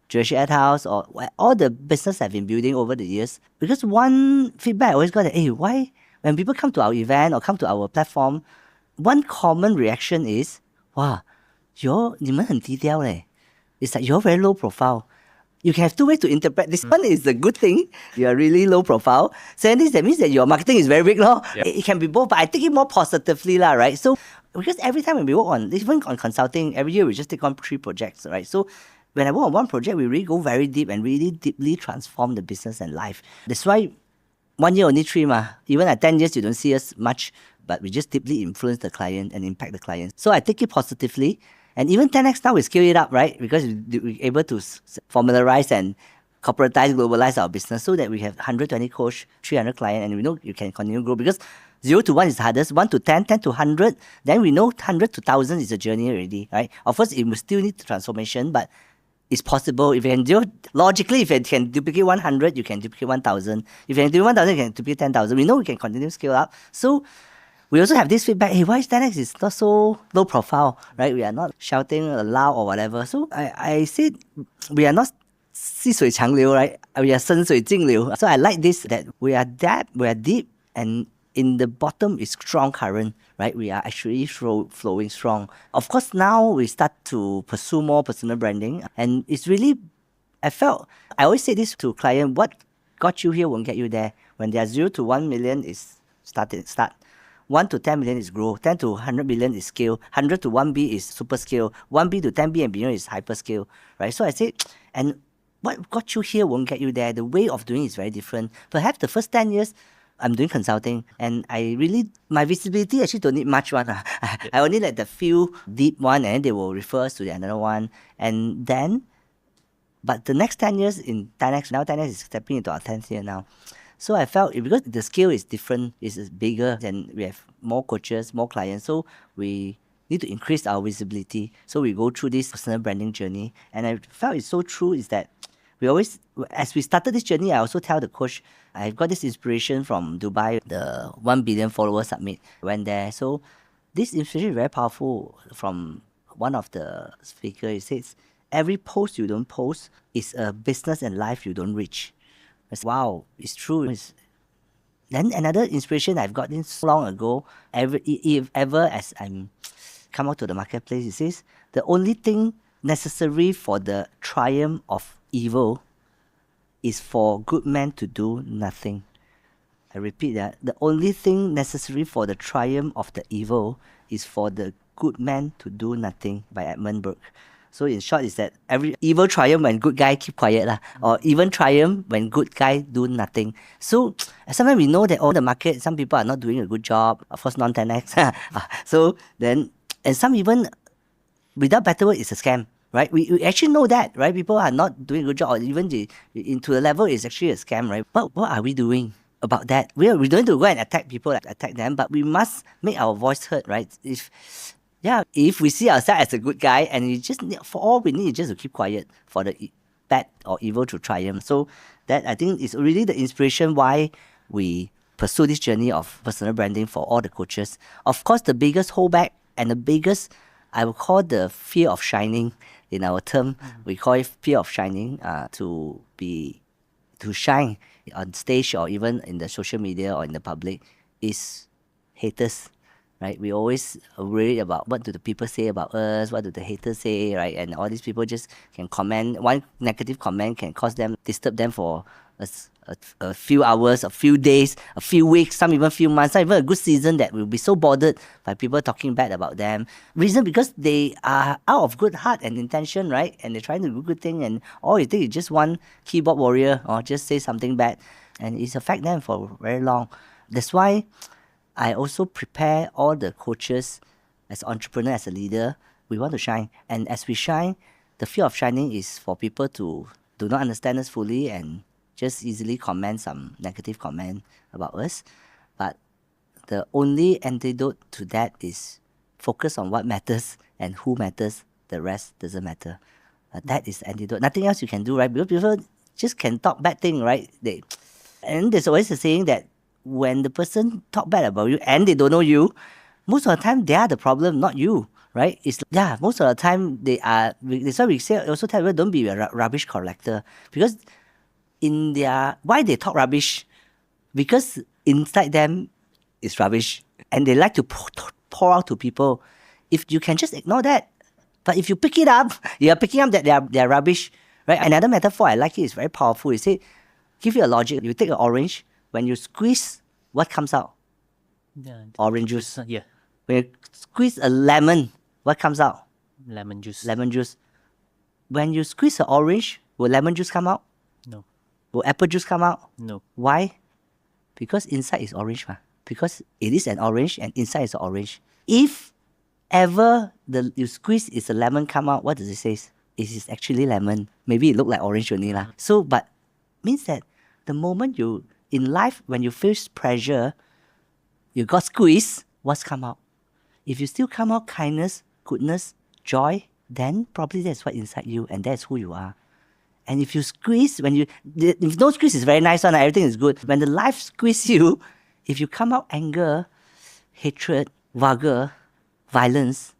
Jersey Ad House or all the business I've been building over the years. Because one feedback I always got that, hey, why when people come to our event or come to our platform, one common reaction is, wow, 你们很低调嘞. It's like you're very low profile. You can have two ways to interpret. This one is a good thing. You are really low profile. Second, that means that your marketing is very big, lor. Yep. It can be both, but I take it more positively, lah, right? So because every time when we work on, even on consulting, every year we just take on 3 projects, right? So when I work on one project, we really go very deep and really deeply transform the business and life. That's why 1 year only 3 ma. Even at 10 years, you don't see us much, but we just deeply influence the client and impact the client. So I take it positively. And even 10x now, we scale it up, right? Because we're able to formalize and corporatize, globalize our business so that we have 120 coach, 300 client, and we know you can continue to grow. Because 0 to 1 is the hardest, 1 to 10, 10 to 100, then we know 100 to 1,000 is a journey already, right? Of course, it will still need transformation, but it's possible. If you can do, logically, if you can duplicate 100, you can duplicate 1,000. If you can do 1,000, you can duplicate 10,000. We know we can continue to scale up. So we also have this feedback, hey, why is 10x is not so low profile, right? We are not shouting loud or whatever. So I said, we are not 细水长流, right? We are 深水静流. So I like this, that we are deep, and in the bottom is strong current, right? We are actually flowing strong. Of course, now we start to pursue more personal branding, and it's really, I always say this to client, what got you here won't get you there. When they are 0 to 1 million is start. 1 to 10 million is grow, 10 to 100 million is scale, 100 to 1B is super scale, 1B to 10B and beyond is hyper scale, right? So I say, and what got you here won't get you there. The way of doing it is very different. Perhaps the first 10 years, I'm doing consulting, and my visibility actually don't need much one. I only let the few deep one, and they will refer us to the another one. And then, but the next 10 years in 10x, now 10x is stepping into our 10th year now. So I felt because the scale is different, is bigger, and we have more coaches, more clients. So we need to increase our visibility. So we go through this personal branding journey. And I felt it's so true is that we always, as we started this journey, I also tell the coach, I've got this inspiration from Dubai, the 1 billion follower summit. Went there. So this inspiration is very powerful from one of the speakers. He says, every post you don't post is a business and life you don't reach. Wow, it's true. Then another inspiration I've gotten so long ago, if ever as I'm come out to the marketplace, it says, the only thing necessary for the triumph of evil is for good men to do nothing. I repeat that. The only thing necessary for the triumph of the evil is for the good man to do nothing, by Edmund Burke. So in short is that every evil triumph when good guy keep quiet lah, or even triumph when good guy do nothing. So sometimes we know that the market, some people are not doing a good job. Of course, non-10x. So then, and some even, without better word, it's a scam, right? We actually know that, right? People are not doing a good job, or even into the level is actually a scam, right? But what are we doing about that? We don't need to go and attack people, attack them, but we must make our voice heard, right? If we see ourselves as a good guy, and we just for all we need is just to keep quiet for the bad or evil to triumph. So that I think is really the inspiration why we pursue this journey of personal branding for all the coaches. Of course, the biggest holdback and the biggest, I would call the fear of shining in our term. We call it fear of shining, to shine on stage or even in the social media or in the public, is haters. right? We always worried about what do the people say about us, what do the haters say, right? And all these people just can comment. One negative comment can cause them, disturb them for a few hours, a few days, a few weeks, some even few months, some even a good season that will be so bothered by people talking bad about them. Reason because they are out of good heart and intention, right? And they're trying to do good thing, and all you think is just one keyboard warrior or just say something bad, and it's affect them for very long. That's why I also prepare all the coaches as entrepreneur, as a leader. We want to shine, and as we shine, the fear of shining is for people to do not understand us fully and just easily comment some negative comment about us. But the only antidote to that is focus on what matters and who matters. The rest doesn't matter. That is the antidote. Nothing else you can do, right? Because people just can talk bad thing, right? And there's always a saying that when the person talk bad about you and they don't know you, most of the time they are the problem, not you, right? Most of the time they are. That's why we say also tell people don't be a rubbish collector, because why they talk rubbish, because inside them is rubbish and they like to pour out to people. If you can just ignore that, but if you pick it up, you are picking up that they are rubbish, right? Another metaphor I like it is very powerful. You say, give you a logic. You take an orange, when you squeeze, what comes out? Yeah. Orange juice. Yeah. When you squeeze a lemon, what comes out? Lemon juice. Lemon juice. When you squeeze an orange, will lemon juice come out? No. Will apple juice come out? No. Why? Because inside is orange. Because it is an orange and inside is orange. If ever you squeeze is a lemon come out, what does it say? It is actually lemon. Maybe it look like orange only lah. So, but means that the moment you in life, when you face pressure, you got squeezed, what's come out? If you still come out kindness, goodness, joy, then probably that's what inside you and that's who you are. And if you squeeze, if no squeeze is very nice one, everything is good. When the life squeeze you, if you come out anger, hatred, vulgar, violence,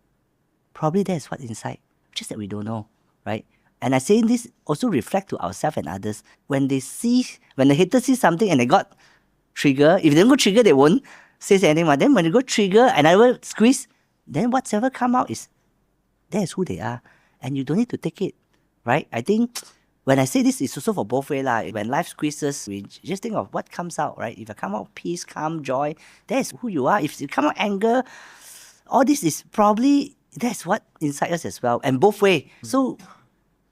probably that's what inside. Just that we don't know, right? And I say this also reflect to ourselves and others. When the haters see something and they got trigger, if they don't go trigger, they won't say anything. But then when they go trigger and I will squeeze, then whatever come out that is who they are. And you don't need to take it, right? I think when I say this, it's also for both ways. When life squeezes, we just think of what comes out, right? If you come out peace, calm, joy, that's who you are. If you come out anger, all this is probably, that's what inside us as well. And both ways. So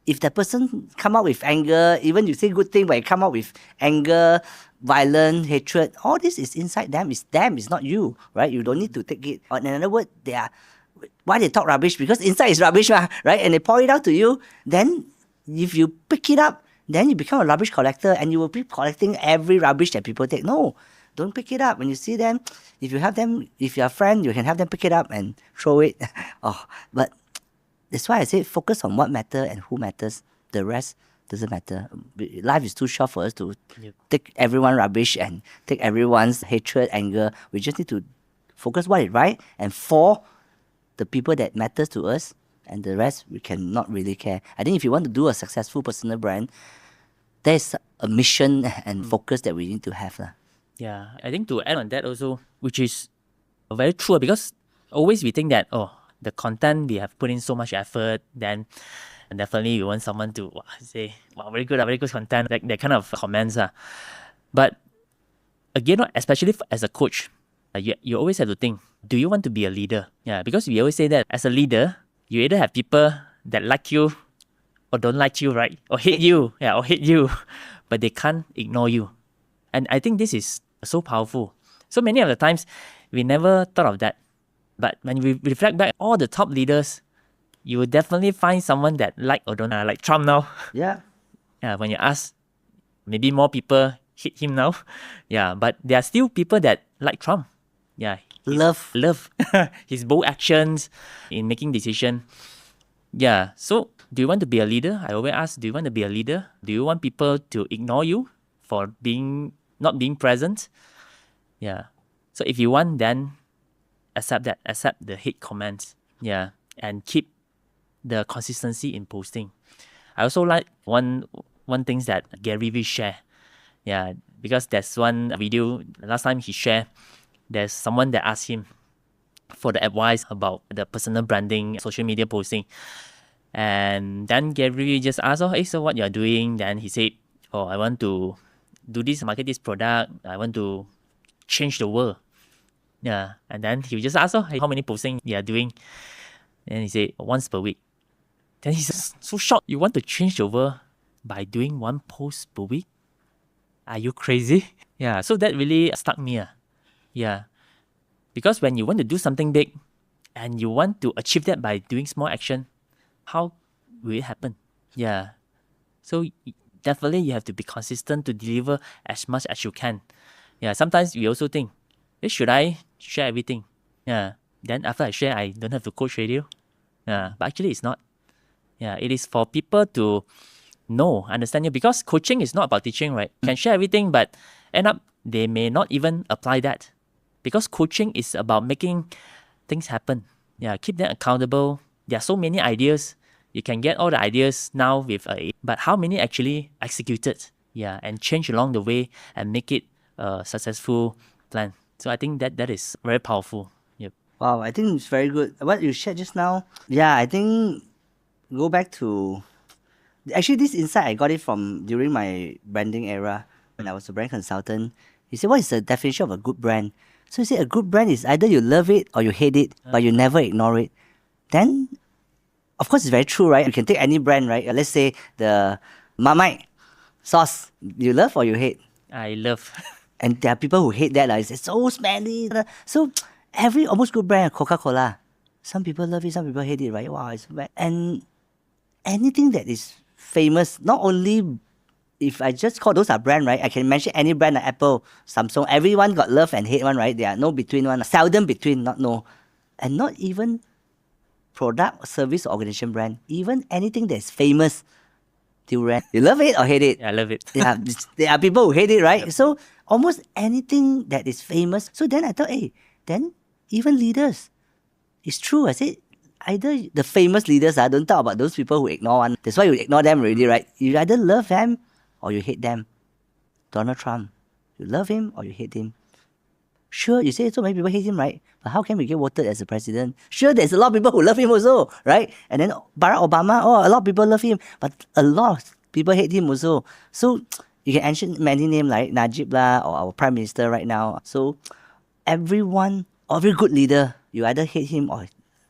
if that person come out with anger, even you say good thing, but you come out with anger, violence, hatred, all this is inside them. It's them, it's not you, right? You don't need to take it. Or in another word, why they talk rubbish? Because inside is rubbish, right? And they pour it out to you. Then if you pick it up, then you become a rubbish collector and you will be collecting every rubbish that people take. No, don't pick it up. When you see them, if you're a friend, you can have them pick it up and throw it. But that's why I say focus on what matters and who matters. The rest doesn't matter. Life is too short for us to take everyone rubbish and take everyone's hatred, anger. We just need to focus what is right and for the people that matters to us, and the rest we cannot really care. I think if you want to do a successful personal brand, there's a mission and focus that we need to have. Yeah, I think to add on that also, which is very true, because always we think that, the content we have put in so much effort, then definitely we want someone to say, wow, very good content, that kind of comments. But again, especially as a coach, you always have to think, do you want to be a leader? Yeah, because we always say that as a leader, you either have people that like you or don't like you, right? Or hate you, or hate you, but they can't ignore you. And I think this is so powerful. So many of the times, we never thought of that. But when we reflect back, all the top leaders, you will definitely find someone that like or don't like Trump now. Yeah. Yeah, when you ask, maybe more people hate him now. Yeah, but there are still people that like Trump. Yeah. Love. His bold actions in making decisions. Yeah. So do you want to be a leader? I always ask, do you want to be a leader? Do you want people to ignore you for not being present? Yeah. So if you want, then accept that. Accept the hate comments. Yeah. And keep the consistency in posting. I also like one thing that Gary Vee share. Yeah. Because there's one video, last time he shared, there's someone that asked him, for the advice about the personal branding, social media posting. And then Gary just asked, oh, hey, so what you're doing? Then he said, oh, I want to do this, market this product. I want to change the world. Yeah. And then he just asked, oh, hey, how many posting you are doing? And he said, once per week. Then he's so shocked. You want to change the world by doing one post per week? Are you crazy? Yeah. So that really stuck me. Yeah. Because when you want to do something big and you want to achieve that by doing small action, how will it happen? Yeah. So definitely you have to be consistent to deliver as much as you can. Yeah. Sometimes we also think, hey, should I share everything? Yeah. Then after I share, I don't have to coach radio. Yeah. But actually it's not. Yeah. It is for people to understand you, because coaching is not about teaching, right? You can share everything, but end up they may not even apply that, because coaching is about making things happen. Yeah, keep them accountable. There are so many ideas. You can get all the ideas now with but how many actually executed? Yeah, and change along the way and make it a successful plan. So I think that is very powerful. Yep. Wow, I think it's very good. What you shared just now, yeah, I think go back to actually this insight I got it from during my branding era when I was a brand consultant. He said, what is the definition of a good brand? So he said a good brand is either you love it or you hate it, but you never ignore it. Then of course it's very true, right? You can take any brand, right? Let's say the Marmite sauce, you love or you hate? I love. And there are people who hate that. It's so smelly. So every almost good brand, Coca-Cola, some people love it, some people hate it, right? Wow, it's bad. And anything that is famous, not only if I just call those are brand, right? I can mention any brand like Apple, Samsung. Everyone got love and hate one, right? There are no between one. Seldom between, not no. And not even product, service, organization brand. Even anything that's famous, durian. You love it or hate it? Yeah, I love it. Yeah, there are people who hate it, right? Yep. So almost anything that is famous. So then I thought, hey, then even leaders. It's true. I said, either the famous leaders, don't talk about those people who ignore one. That's why you ignore them already, right? You either love them or you hate them. Donald Trump, you love him or you hate him. Sure, you say so many people hate him, right? But how can we get voted as a president? Sure, there's a lot of people who love him also, right? And then Barack Obama, a lot of people love him, but a lot of people hate him also. So you can mention many names like Najib lah, or our prime minister right now. So everyone, every good leader, you either hate him or...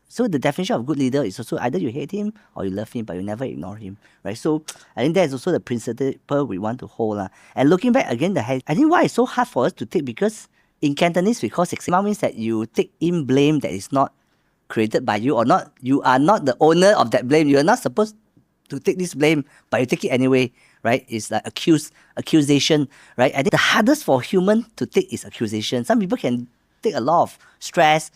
So the definition of good leader is also either you hate him or you love him, but you never ignore him, right? So I think that's also the principle we want to hold. And looking back again, I think why it's so hard for us to take, because in Cantonese we call seksima means that you take in blame that is not created by you, or not. You are not the owner of that blame. You are not supposed to take this blame, but you take it anyway, right? It's like accusation, right? I think the hardest for human to take is accusation. Some people can take a lot of stress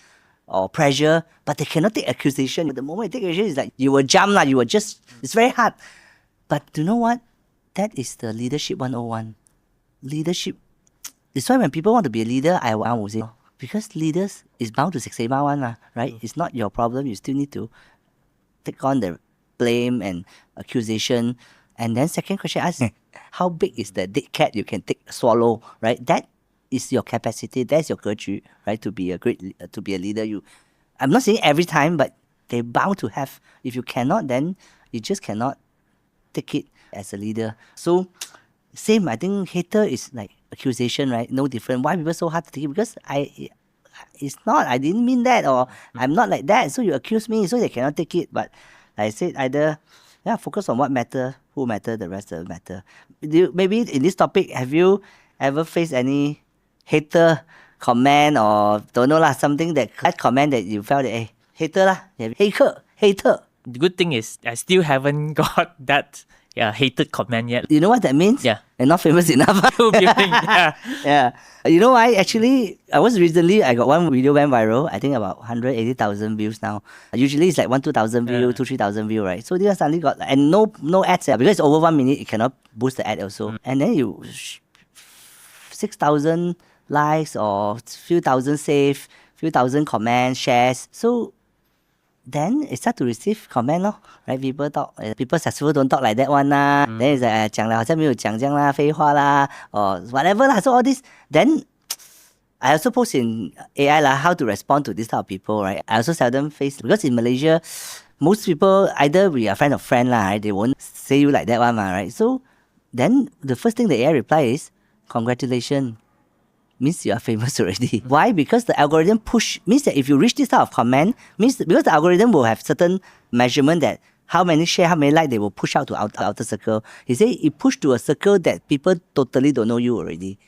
or pressure, but they cannot take accusation. The moment you take accusation, it's like you will jump, you will just, it's very hard. But you know what? That is the leadership 101. Leadership. That's why when people want to be a leader, I will say, because leaders is bound to seksema one, right? It's not your problem. You still need to take on the blame and accusation. And then second question, ask how big is the dead cat you can swallow, right? That is your capacity. That's your 格局, right? To be a leader. I'm not saying every time, but they're bound to have. If you cannot, then you just cannot take it as a leader. So same, I think hater is like accusation, right? No different. Why people so hard to take it? Because it's not, I didn't mean that, or I'm not like that. So you accuse me, so they cannot take it. But like I said, either focus on what matter, who matter, the rest doesn't matter. Maybe in this topic, have you ever faced any hater comment, or don't know lah, something that comment that you felt that, hey, hater lah, hater. The good thing is I still haven't got that hated comment yet. You know what that means? Yeah. And not famous enough. Yeah. Yeah. You know why? Actually, I got one video went viral. I think about 180,000 views now. Usually it's like 2,000 views, 3,000 views, right? So this suddenly got, and no ads, because it's over 1 minute, it cannot boost the ad also. And then 6,000 likes or few thousand save, few thousand comments, shares. So then it start to receive comment, right? People talk, people successful don't talk like that one lah. Then it's like 讲了好像没有讲这样啦，废话啦, or whatever lah. So all this, then I also post in AI how to respond to this type of people, right? I also seldom face, because in Malaysia, most people, either we are friend of friend, right? They won't say you like that one, right? So then the first thing the AI reply is, congratulations, means you are famous already. Why? Because the algorithm means that if you reach this type of comment, means because the algorithm will have certain measurement that how many share, how many like they will push out to outer circle. He say it push to a circle that people totally don't know you already.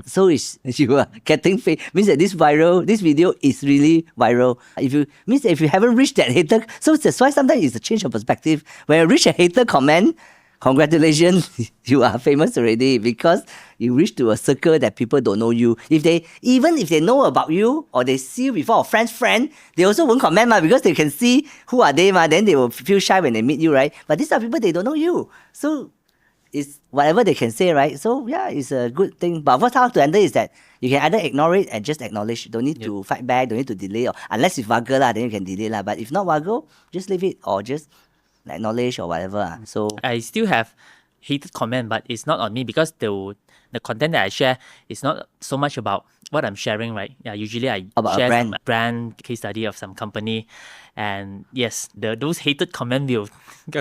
So it's you are getting means that this video is really viral. If you haven't reached that hater, so that's why sometimes it's a change of perspective. When you reach a hater comment, congratulations, you are famous already, because you reach to a circle that people don't know you. Even if they know about you or they see you before a friend's friend, they also won't comment because they can see who are they then they will feel shy when they meet you, right? But these are people, they don't know you. So it's whatever they can say, right? So yeah, it's a good thing. But what's how to handle is that you can either ignore it and just acknowledge. Don't need to fight back, don't need to delay, or unless it's vulgar then you can delay But if not vulgar, just leave it or just acknowledge or whatever. So I still have hated comment, but it's not on me because the content that I share is not so much about what I'm sharing, right? Yeah, usually I About a share brand. some brand case study of some company, and yes, those hated comment will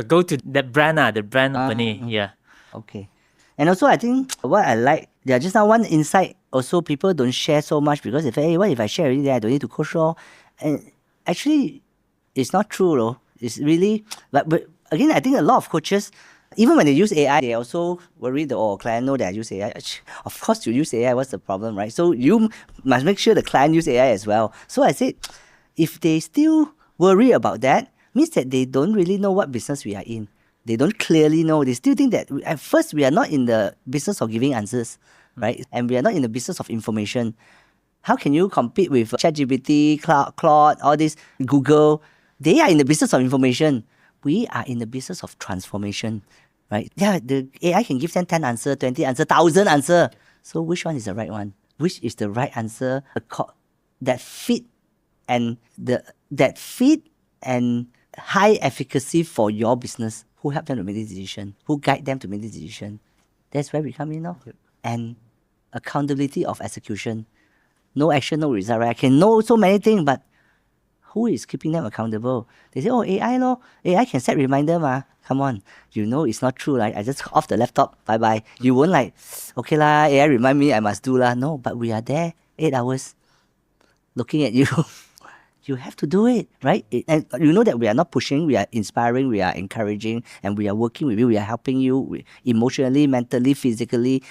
go to that brand, the brand company. Yeah. Okay. And also, I think what I like, just now one insight also, people don't share so much because they say, hey, what if I share already, then I don't need to coach lor? And actually, it's not true, though. It's really, but again, I think a lot of coaches, even when they use AI, they also worry the client know that I use AI. Of course, you use AI, what's the problem, right? So you must make sure the client use AI as well. So I said, if they still worry about that, means that they don't really know what business we are in. They don't clearly know. They still think that at first we are not in the business of giving answers, right? And we are not in the business of information. How can you compete with ChatGPT, Claude, all this, Google? They are in the business of information. We are in the business of transformation, right? Yeah, the AI can give them 10 answer, 20 answer, 1,000 answer. So which one is the right one? Which is the right answer that fit and high efficacy for your business? Who help them to make this decision? Who guide them to make this decision? That's where we come in now. And accountability of execution. No action, no result, right? I can know so many things, but who is keeping them accountable? They say, AI no, AI can set reminder Come on, it's not true, right? I just off the laptop, bye-bye. You won't okay lah, AI remind me I must do lah. No, but we are there 8 hours looking at you. You have to do it, right? And you know that we are not pushing, we are inspiring, we are encouraging, and we are working with you, we are helping you emotionally, mentally, physically.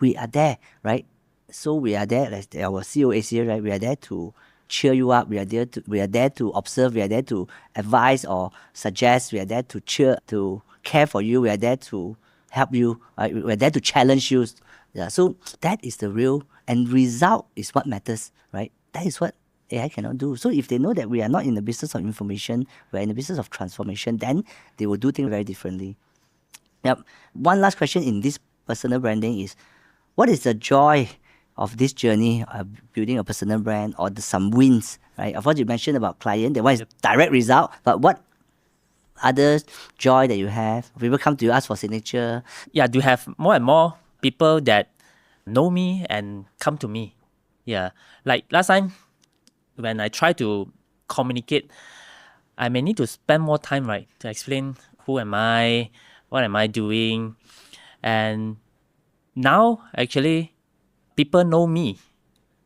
We are there, right? So we are there, like our COAs here, right? We are there to cheer you up. We are there to observe. We are there to advise or suggest. We are there to care for you. We are there to help you. We are there to challenge you. Yeah. So that is the real and result is what matters, right? That is what AI cannot do. So if they know that we are not in the business of information, we're in the business of transformation, then they will do things very differently. Yep. One last question in this personal branding is, what is the joy of this journey of building a personal brand or some wins, right? Of course, you mentioned about client, that one is direct result, but what other joy that you have? People come to you, ask for signature. Yeah, to have more and more people that know me and come to me. Yeah, like last time when I try to communicate, I may need to spend more time, right, to explain who am I, what am I doing, and now actually people know me.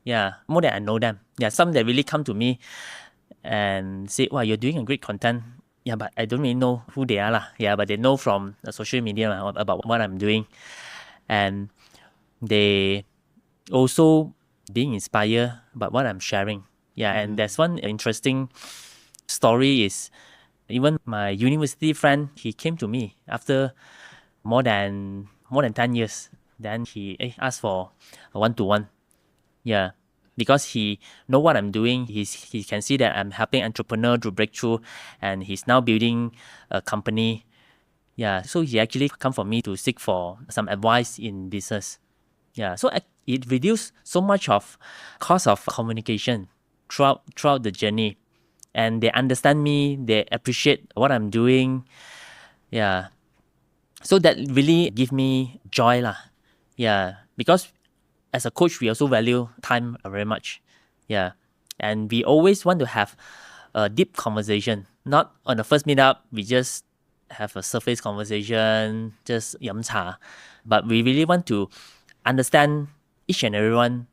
Yeah, more than I know them. Yeah, some that really come to me and say, "Wow, you're doing a great content." Yeah, but I don't really know who they are lah. Yeah, but they know from the social media about what I'm doing, and they also being inspired by what I'm sharing. Yeah, and there's one interesting story is even my university friend, he came to me after more than 10 years. Then he asked for a one-to-one. Yeah, because he know what I'm doing. He can see that I'm helping entrepreneur to breakthrough, and he's now building a company. Yeah, so he actually come for me to seek for some advice in business. Yeah, so it reduced so much of cost of communication throughout the journey, and they understand me. They appreciate what I'm doing. Yeah, so that really give me joy lah. Yeah, because as a coach, we also value time very much. Yeah. And we always want to have a deep conversation. Not on the first meetup, we just have a surface conversation, just yum cha. But we really want to understand each and everyone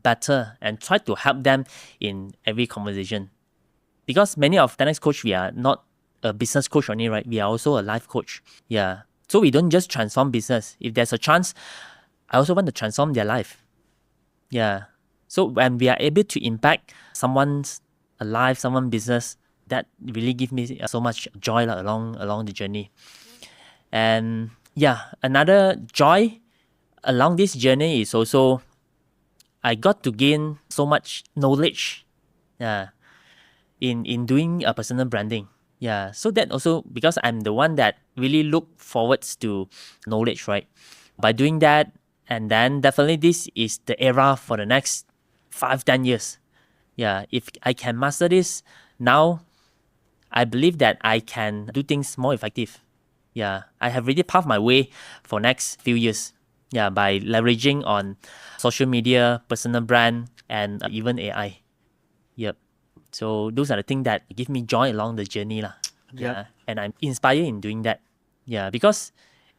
better and try to help them in every conversation. Because many of 10x coach, we are not a business coach only, right? We are also a life coach. Yeah. So we don't just transform business. If there's a chance, I also want to transform their life. Yeah. So when we are able to impact someone's life, someone's business, that really gives me so much joy along the journey. And yeah, another joy along this journey is also I got to gain so much knowledge. Yeah. In doing a personal branding. Yeah. So that also because I'm the one that really look forwards to knowledge, right? By doing that, and then definitely this is the era for the next 5-10 years. Yeah. If I can master this now, I believe that I can do things more effective. Yeah. I have really paved my way for next few years. Yeah, by leveraging on social media, personal brand, and even AI. Yep. So those are the things that give me joy along the journey lah. Yeah. And I'm inspired in doing that. Yeah, because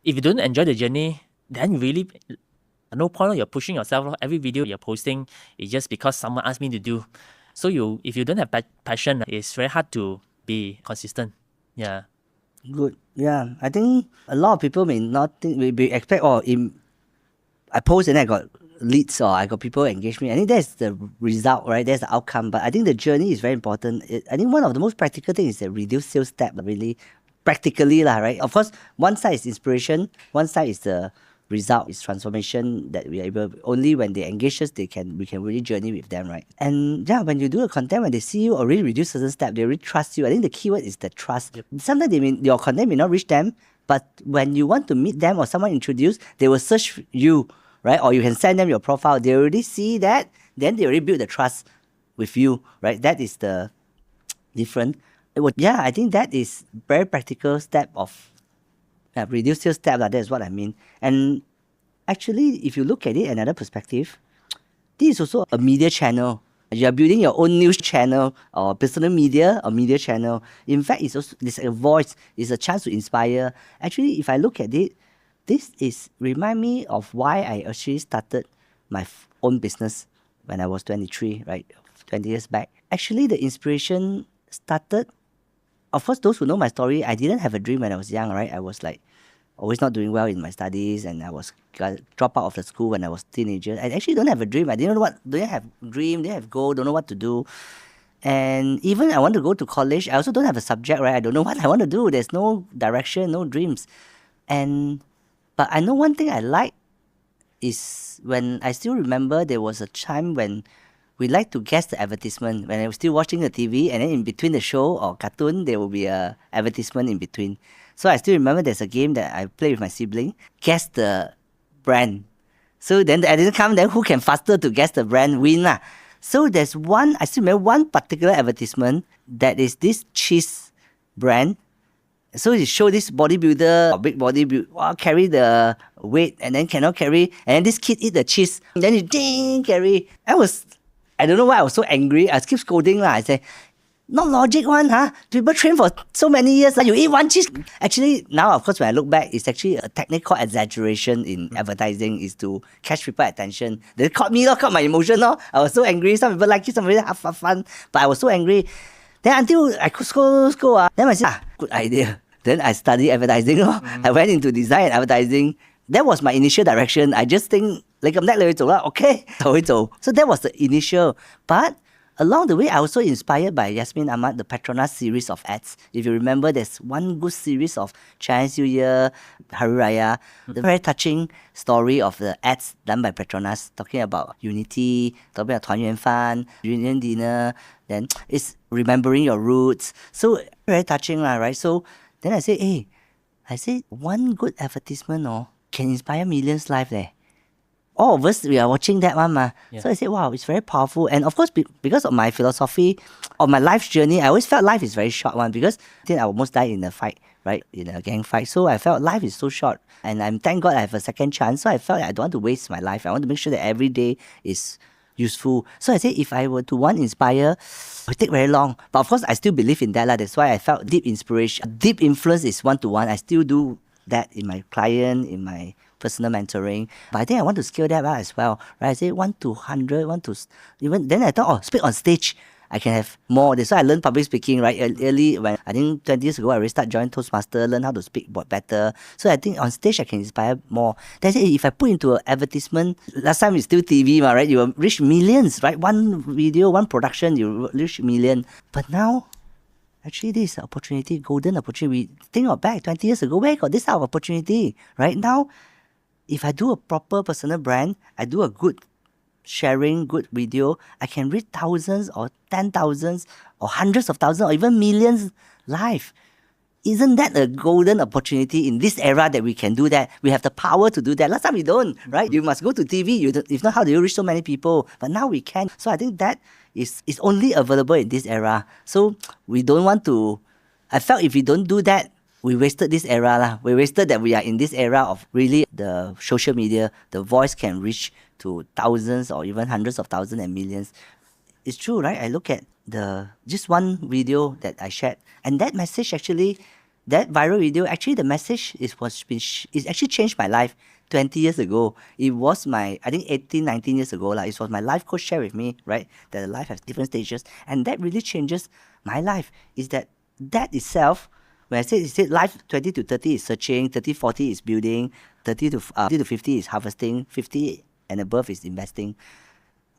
if you don't enjoy the journey, then you really no point. You're pushing yourself. Every video you're posting is just because someone asked me to do. So if you don't have passion, it's very hard to be consistent. Yeah. Good. Yeah. I think a lot of people may not think, we expect, I post and I got leads or I got people engage me. I think that's the result, right? That's the outcome. But I think the journey is very important. I think one of the most practical things is the reduce sales step, really practically, right? Of course, one side is inspiration, one side is the result, is transformation that we are able, only when they engage us, we can really journey with them, right? And yeah, when you do the content, when they see you already reduce certain step, they really trust you. I think the keyword is the trust. Yep. Sometimes your content may not reach them, but when you want to meet them or someone introduce, they will search you, right? Or you can send them your profile. They already see that, then they already build the trust with you, right? That is the difference. Yeah, I think that is very practical step of reduce sales step. That is what I mean. And actually, if you look at it another perspective, this is also a media channel. You are building your own news channel or personal media or media channel. In fact, it's a voice. It's a chance to inspire. Actually, if I look at it, this remind me of why I actually started my own business when I was 23, right? 20 years back. Actually, the inspiration started, of course, those who know my story, I didn't have a dream when I was young, right? I was like always not doing well in my studies, and I was drop out of the school when I was a teenager. I actually don't have a dream. I don't have dream, didn't have goal, don't know what to do. And even I want to go to college, I also don't have a subject, right? I don't know what I want to do. There's no direction, no dreams. But I know one thing I like is when I still remember there was a time when we like to guess the advertisement. When I was still watching the TV, and then in between the show or cartoon, there will be a advertisement in between. So I still remember there's a game that I play with my sibling, guess the brand. So then the advertisement comes, then who can faster to guess the brand win lah. So there's one, I still remember one particular advertisement that is this cheese brand. So they show this bodybuilder, big bodybuilder, carry the weight and then cannot carry. And then this kid eat the cheese. And then he carry. I don't know why I was so angry. I keep scolding. I say, not logic one, huh? People train for so many years. You eat one cheese. Actually, now, of course, when I look back, it's actually a technical exaggeration in advertising is to catch people's attention. They caught my emotion. I was so angry. Some people like it, some people have fun. But I was so angry. Then until I could scold. Then I said, good idea. Then I studied advertising. I went into design and advertising. That was my initial direction. I just think, okay. So that was the initial. But along the way, I was also inspired by Yasmin Ahmad, the Petronas series of ads. If you remember, there's one good series of Chinese New Year, Hari Raya, the very touching story of the ads done by Petronas, talking about unity, talking about 团圆饭, reunion dinner, then it's remembering your roots. So very touching, right? So then I say, one good advertisement can inspire millions' life there. All of us, we are watching that one. Yeah. So I said, wow, it's very powerful. And of course, because of my philosophy, of my life journey, I always felt life is very short one because I think I almost died in a fight right, in a gang fight. So I felt life is so short, and I'm thank God I have a second chance. So I felt like I don't want to waste my life. I want to make sure that every day is useful. So I said, if I were to want inspire, it would take very long. But of course, I still believe in that. That's why I felt deep inspiration. Deep influence is one-to-one. I still do that in my client, in my personal mentoring. But I think I want to scale that up as well. Right? I say 1 to 100, 1 to even. Then I thought, oh, speak on stage. I can have more. That's why I learned public speaking, right? Early, when I think 20 years ago, I already started joining Toastmaster, learn how to speak better. So I think on stage, I can inspire more. That's it. If I put into an advertisement, last time it's still TV, right? You will reach millions, right? One video, one production, you reach million. But now, actually, this is an opportunity, golden opportunity. Think of back 20 years ago, where got this type of opportunity? Right now, if I do a proper personal brand, I do a good sharing, good video, I can reach thousands or 10,000s or hundreds of thousands or even millions live. Isn't that a golden opportunity in this era that we can do that? We have the power to do that. Last time we don't, right? You must go to TV. If not, how do you reach so many people? But now we can. So I think that is only available in this era. So we don't want to. I felt if we don't do that, we wasted this era lah. We wasted that we are in this era of really the social media. The voice can reach to thousands or even hundreds of thousands and millions. It's true, right? I look at just one video that I shared, and that message actually, that viral video, actually the message is actually changed my life 20 years ago. It was I think 18, 19 years ago. It was my life coach share with me, right? That life has different stages, and that really changes my life. Is that itself, when I said life 20 to 30 is searching, 30, 40 is building, 30 to 50 is harvesting, 50 and above is investing.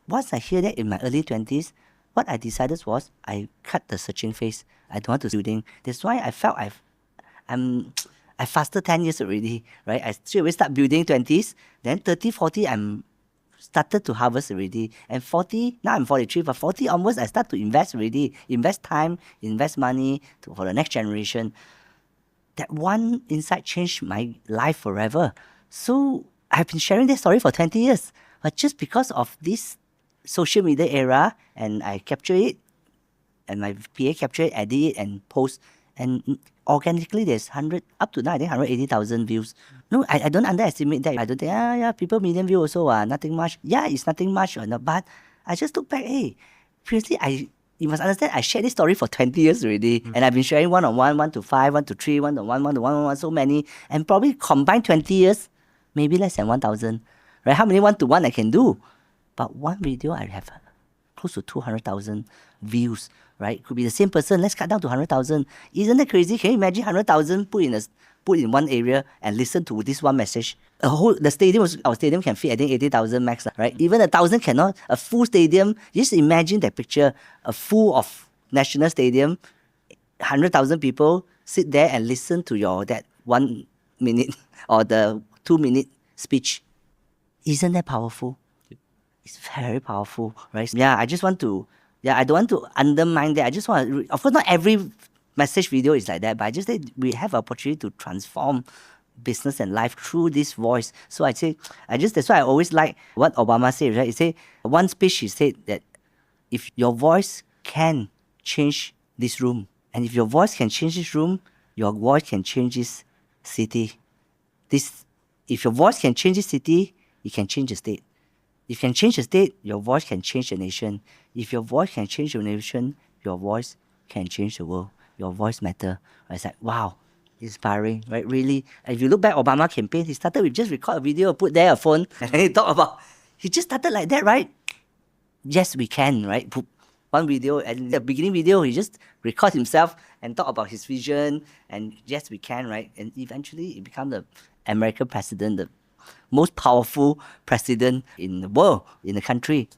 Once I hear that in my early 20s, what I decided was I cut the searching phase. I don't want to building. That's why I felt I fasted 10 years already, right? I straight away start building 20s, then 30, 40, I'm started to harvest already. And 40, now I'm 43, but 40 onwards, I start to invest already. Invest time, invest money for the next generation. That one insight changed my life forever. So I've been sharing this story for 20 years. But just because of this social media era, and I capture it, and my PA capture it, edit it, and post, and organically there's up to now I think 180,000 views. No, I don't underestimate that. I don't think people million views also nothing much. Yeah, it's nothing much or not, but I just look back, hey, previously you must understand I shared this story for 20 years already, and I've been sharing 1-on-1, 1 to 5, 1 to 3, 1-on-1, 1-on-1, so many, and probably combined 20 years, maybe less than 1,000. Right? How many 1-to-1 I can do? But one video I have close to 200,000 views, right? Could be the same person. Let's cut down to 100,000. Isn't that crazy? Can you imagine 100,000 put in one area and listen to this one message? Our stadium can fit I think 80,000 max, right? Even 1,000 cannot. A full stadium. Just imagine that picture. A full of national stadium, 100,000 people sit there and listen to that 1 minute or the 2-minute speech. Isn't that powerful? It's very powerful, right? Yeah, I just want to, I don't want to undermine that. I just want to, of course, not every message video is like that, but I just say we have an opportunity to transform business and life through this voice. So that's why I always like what Obama said, right? He said, one speech he said that if your voice can change this room, and if your voice can change this room, your voice can change this city. If your voice can change this city, you can change the state. If you can change the state, your voice can change the nation. If your voice can change the nation, your voice can change the world. Your voice matter. It's like, wow, inspiring, right? Really. If you look back Obama campaign, he started with just record a video, put there a phone, and then he just started like that, right? Yes, we can, right? Put one video, and the beginning video, he just record himself and talk about his vision, and yes, we can, right? And eventually, he became the American president, the most powerful president in the world, in the country.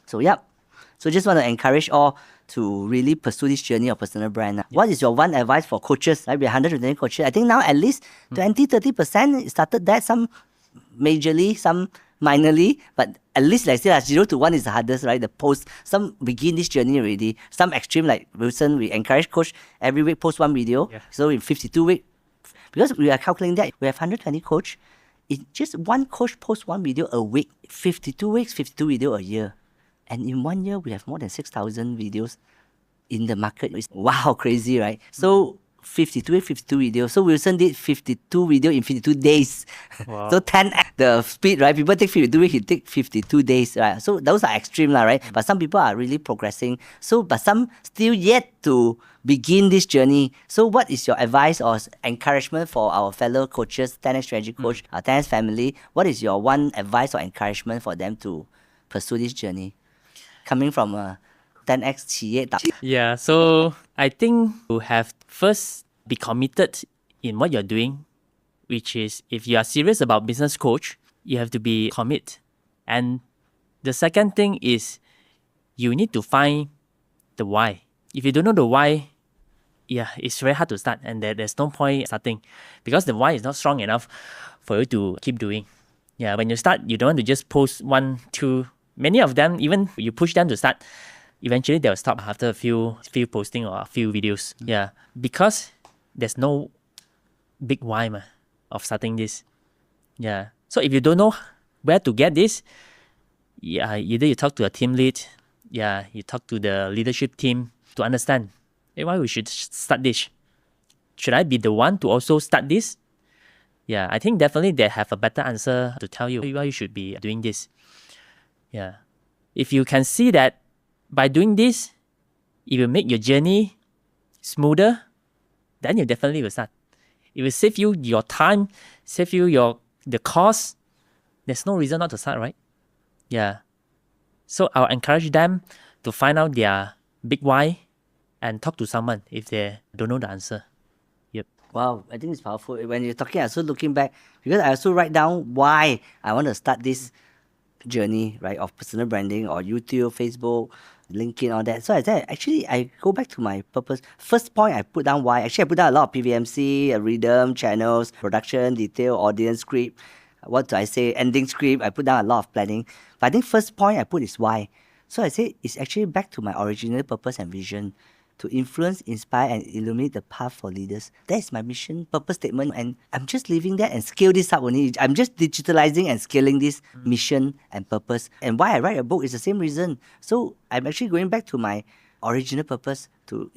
So just want to encourage all to really pursue this journey of personal brand. What is your one advice for coaches? Like we have 120 coaches. I think now at least 20-30% started that, some majorly, some minorly, but at least like say 0 to 1 is the hardest, right? The post, some begin this journey already. Some extreme like Wilson, we encourage coach every week post one video. Yeah. So in 52 weeks, because we are calculating that we have 120 coach, just one coach posts one video a week, 52 weeks, 52 video a year. And in 1 year, we have more than 6,000 videos in the market. It's, wow, crazy, right? So 52 videos. So Wilson did 52 video in 52 days. Wow. So 10x the speed, right? People take 52 weeks, he take 52 days, right? So those are extreme, right? But some people are really progressing. So, but some still yet to begin this journey. So what is your advice or encouragement for our fellow coaches, 10x strategy coach, 10x family? What is your one advice or encouragement for them to pursue this journey? Coming from a 10x 企业导 Yeah, so I think you have first be committed in what you're doing, which is if you are serious about business coach, you have to be commit. And the second thing is you need to find the why. If you don't know the why, yeah, it's very hard to start and there's no point starting because the why is not strong enough for you to keep doing. Yeah, when you start, you don't want to just post one, two. Many of them, even you push them to start, eventually they'll stop after a few posting or a few videos. Yeah, because there's no big why of starting this. Yeah, so if you don't know where to get this, yeah, either you talk to a team lead, yeah, you talk to the leadership team to understand, hey, why we should start this. Should I be the one to also start this? Yeah, I think definitely they have a better answer to tell you why you should be doing this. Yeah. If you can see that by doing this, it will make your journey smoother, then you definitely will start. It will save you your time, save you the cost. There's no reason not to start, right? Yeah. So I'll encourage them to find out their big why and talk to someone if they don't know the answer. Yep. Wow, I think it's powerful. When you're talking, I also looking back because I also write down why I want to start this journey, right, of personal branding or YouTube, Facebook, LinkedIn, all that. So I said, actually, I go back to my purpose. First point, I put down why. Actually, I put down a lot of PVMC, rhythm, channels, production, detail, audience script. What do I say? Ending script. I put down a lot of planning. But I think first point I put is why. So I say it's actually back to my original purpose and vision, to influence, inspire, and illuminate the path for leaders. That is my mission, purpose statement, and I'm just leaving that and scale this up only. I'm just digitalizing and scaling this mission and purpose. And why I write a book is the same reason. So I'm actually going back to my original purpose to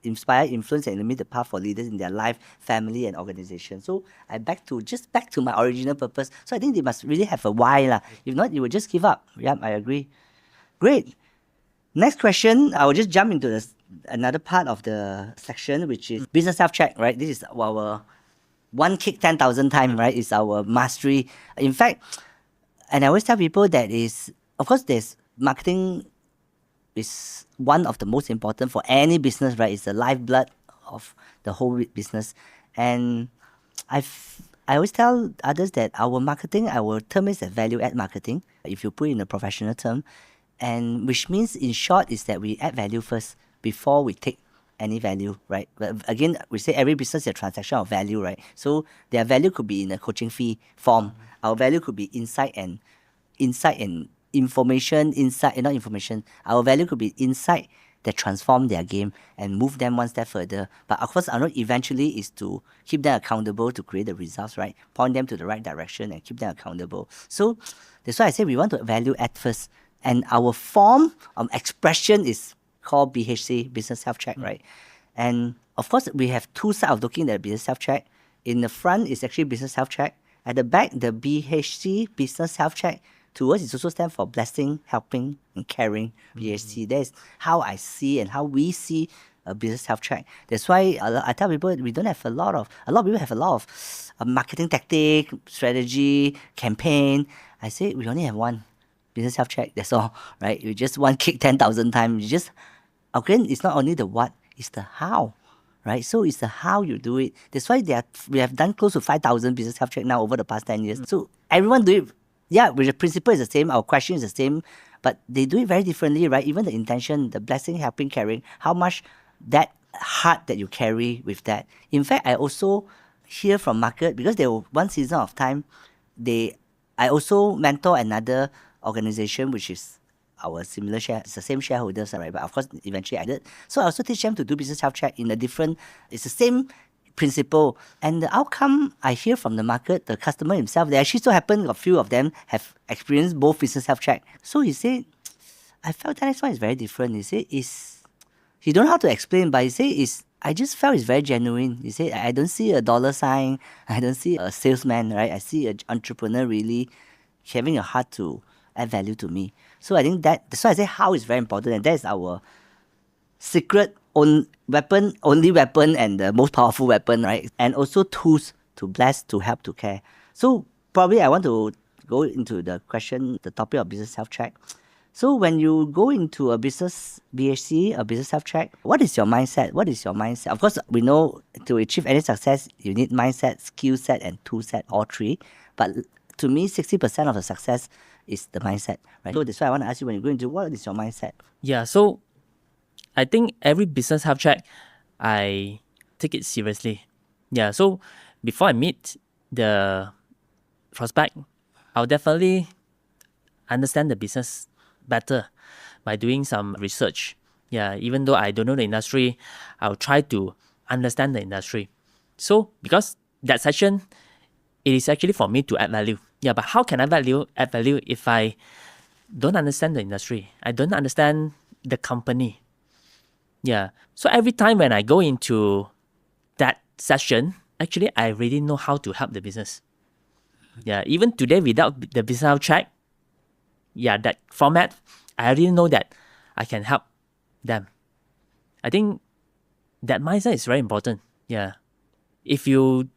inspire, influence, and illuminate the path for leaders in their life, family, and organization. So I back to my original purpose. So I think they must really have a why lah. If not, you will just give up. Yeah, I agree. Great. Next question, I will just jump into another part of the section, which is business self-check, right? This is our one kick 10,000 times, right? It's our mastery. In fact, and I always tell people that of course, there's marketing is one of the most important for any business, right? It's the lifeblood of the whole business. And I always tell others that our marketing, our term is a value-add marketing, if you put it in a professional term. And which means, in short, is that we add value first before we take any value, right? But again, we say every business is a transaction of value, right? So their value could be in a coaching fee form. Our value could be insight and information, not information. Our value could be insight that transform their game and move them one step further. But of course, our note eventually is to keep them accountable to create the results, right? Point them to the right direction and keep them accountable. So that's why I say we want to value add first. And our form of expression is called BHC, business self-check, right? And of course, we have two sides of looking at business self-check. In the front is actually business self-check. At the back, the BHC, business self-check, to us, it also stands for blessing, helping, and caring, BHC. That is how I see and how we see a business self-check. That's why I tell people we don't have a lot of people have a lot of marketing tactic, strategy, campaign. I say we only have one. Business self-check, that's all, right? You just one kick 10,000 times. You just, again, it's not only the what, it's the how, right? So it's the how you do it. That's why we have done close to 5,000 business self-check now over the past 10 years. So everyone do it, yeah, the principle is the same, our question is the same, but they do it very differently, right? Even the intention, the blessing, helping, caring, how much that heart that you carry with that. In fact, I also hear from market, because there was one season of time, I also mentor another organization which is our similar share, it's the same shareholders, right? But of course, eventually I did. So I also teach them to do business self-check in a different, it's the same principle. And the outcome I hear from the market, the customer himself, they actually so happen a few of them have experienced both business self-check. So he said, I felt that next one is very different. He said, he don't know how to explain, but he said, I just felt it's very genuine. You say, I don't see a dollar sign, I don't see a salesman, right? I see an entrepreneur really having a heart to add value to me. So I think that's why I say how is very important, and that is our secret only weapon, and the most powerful weapon, right? And also tools to bless, to help, to care. So probably I want to go into the topic of business health check. So when you go into a business BHC, a business health check, what is your mindset? What is your mindset? Of course, we know to achieve any success, you need mindset, skill set, and tool set, all three. But to me, 60% of the success is the mindset, right? So that's why I want to ask you, when you go into, what is your mindset? Yeah, so I think every business health check, I take it seriously. Yeah, so before I meet the prospect, I'll definitely understand the business better by doing some research. Yeah, even though I don't know the industry, I'll try to understand the industry. So because that session, it is actually for me to add value. Yeah, but how can I add value if I don't understand the industry? I don't understand the company. Yeah. So every time when I go into that session, actually I already know how to help the business. Yeah. Even today without the business health check, yeah, that format, I already know that I can help them. I think that mindset is very important. Yeah. If you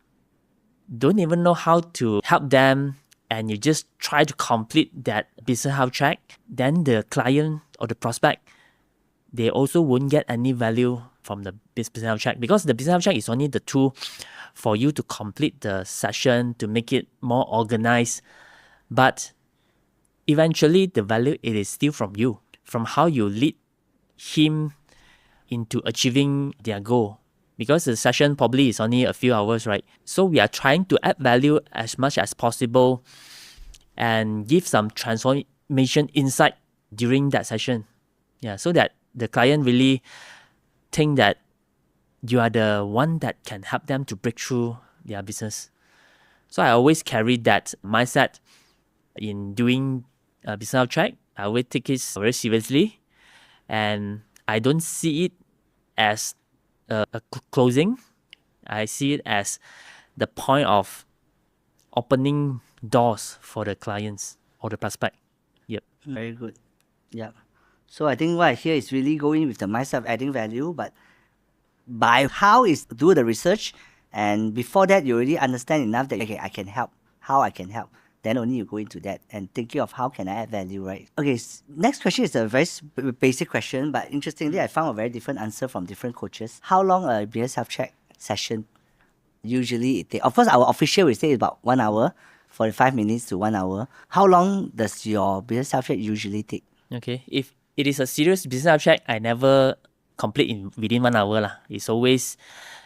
don't even know how to help them and you just try to complete that business health check, then the client or the prospect, they also won't get any value from the business health check, because the business health check is only the tool for you to complete the session, to make it more organized. But eventually, the value, it is still from you, from how you lead him into achieving their goal. Because the session probably is only a few hours, right? So we are trying to add value as much as possible and give some transformation insight during that session. Yeah, so that the client really think that you are the one that can help them to break through their business. So I always carry that mindset in doing a business health check. I always take it very seriously, and I don't see it as a closing. I see it as the point of opening doors for the clients or the prospect. Yep. Very good. Yeah. So I think what I hear is really going with the mindset of adding value, but by how is do the research, and before that you already understand enough that, okay, I can help, how I can help. Then only you go into that and thinking of how can I add value, right? Okay, next question is a very basic question, but interestingly, I found a very different answer from different coaches. How long a business health check session usually it takes? Of course, our official will say about 1 hour, 45 minutes to 1 hour. How long does your business health check usually take? Okay. If it is a serious business health check, I never complete within 1 hour lah. It's always,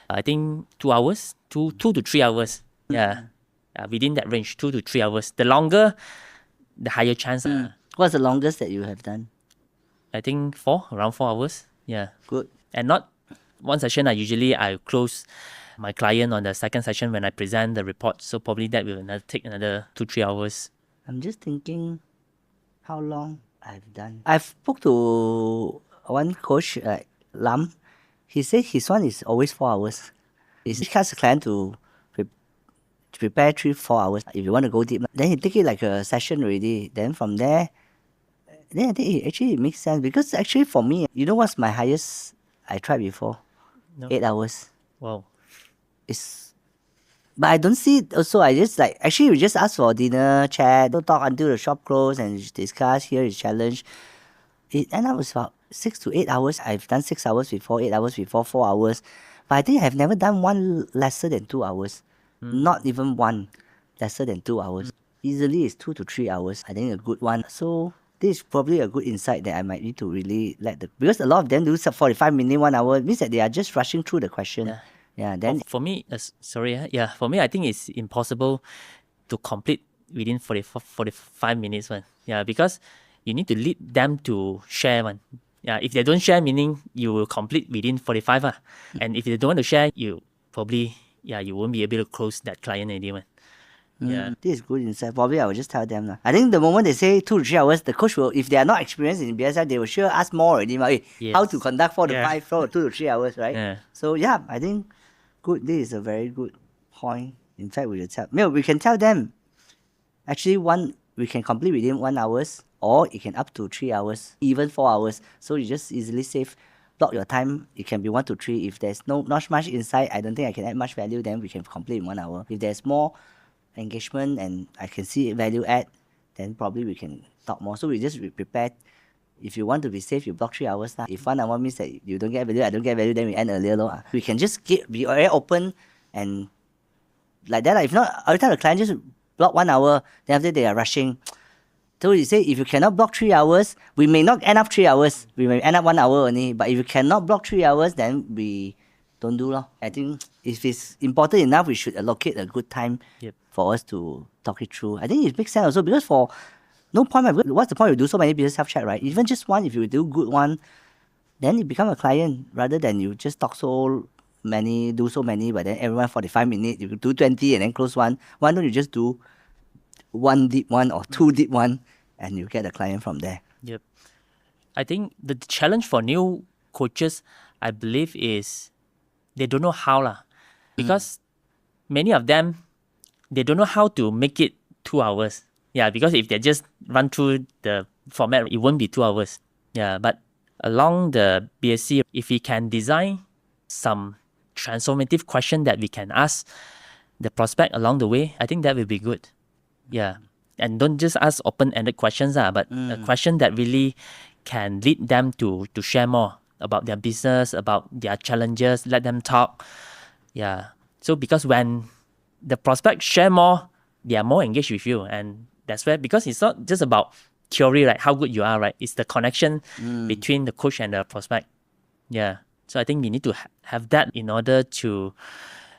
I think, 2 hours, 2 to 3 hours. Yeah. Within that range, 2 to 3 hours. The longer, the higher chance. What's the longest that you have done? I think around 4 hours. Yeah. Good. And not one session. I close my client on the second session when I present the report. So probably that will take another 2-3 hours. I'm just thinking how long I've done. I've spoke to one coach, Lam. He said his one is always 4 hours. He asks the client to prepare 3-4 hours. If you want to go deep, then he take it like a session already. Then from there, then I think it makes sense, because actually for me, you know what's my highest I tried before? No. 8 hours. Wow. But I don't see it also. I just actually we just ask for dinner, chat, don't talk until the shop close and discuss, here is challenge. It ended up with about 6 to 8 hours. I've done 6 hours before, 8 hours before, 4 hours. But I think I've never done one lesser than 2 hours. Not even one lesser than 2 hours. Easily it's 2 to 3 hours. I think a good one. So this is probably a good insight that I might need to really because a lot of them do 45 minutes, 1 hour. It means that they are just rushing through the question. Yeah. Then for me, for me, I think it's impossible to complete within 45 minutes one. Yeah, because you need to lead them to share one. Yeah, if they don't share, meaning you will complete within 45. And if they don't want to share, you probably, you won't be able to close that client anymore. Yeah. This is good insight. Probably I will just tell them. I think the moment they say 2 to 3 hours, the coach will, if they are not experienced in BSF, they will sure ask more already. How to Yes. conduct 4 to Yeah. 5 for 2 to 3 hours, right? Yeah. So yeah, I think good. This is a very good point. In fact, we will tell. We can tell them. Actually, we can complete within 1 hours, or it can up to 3 hours, even 4 hours. So you just easily save. Block your time. It can be 1 to 3. If there's not much insight, I don't think I can add much value. Then we can complete in 1 hour. If there's more engagement and I can see value add, then probably we can talk more. So we just prepare. If you want to be safe, you block 3 hours. If 1 hour means that you don't get value, I don't get value, then we end earlier. We can just be very open and like that. If not, every time the client just block 1 hour, then after they are rushing. So you say if you cannot block 3 hours, we may not end up 3 hours. We may end up 1 hour only. But if you cannot block 3 hours, then we don't do. I think if it's important enough, we should allocate a good time Yep. for us to talk it through. I think it makes sense also because for no point, what's the point you do so many business self-chat, right? Even just one, if you do good one, then you become a client rather than you just talk so many, do so many, but then everyone 45 minutes, you do 20 and then close one. Why don't you just do one deep one or two deep one and you get a client from there? Yep. I think the challenge for new coaches, I believe, is they don't know how lah. Because many of them, they don't know how to make it 2 hours. Yeah, because if they just run through the format, it won't be 2 hours. Yeah, but along the BSc, if we can design some transformative question that we can ask the prospect along the way, I think that will be good. Yeah. And don't just ask open-ended questions, but a question that really can lead them to share more about their business, about their challenges, let them talk. Yeah. So because when the prospect share more, they are more engaged with you. And that's where, because it's not just about theory, right? How good you are, right? It's the connection between the coach and the prospect. Yeah. So I think we need to have that in order to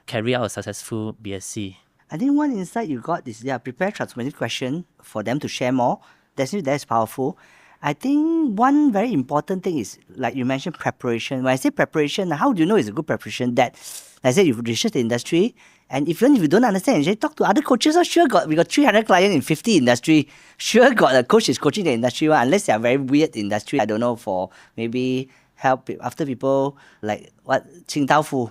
carry out a successful BSc. I think one insight you got is prepare transformative question for them to share more. That's powerful. I think one very important thing is, like you mentioned, preparation. When I say preparation, how do you know it's a good preparation? That, like I said, you've researched the industry, and if you don't understand, you talk to other coaches. Sure, we got 300 clients in 50 industry. Sure, got a coach is coaching the industry one, unless they are very weird industry. I don't know, for maybe help after people like what Qing Dao Fu.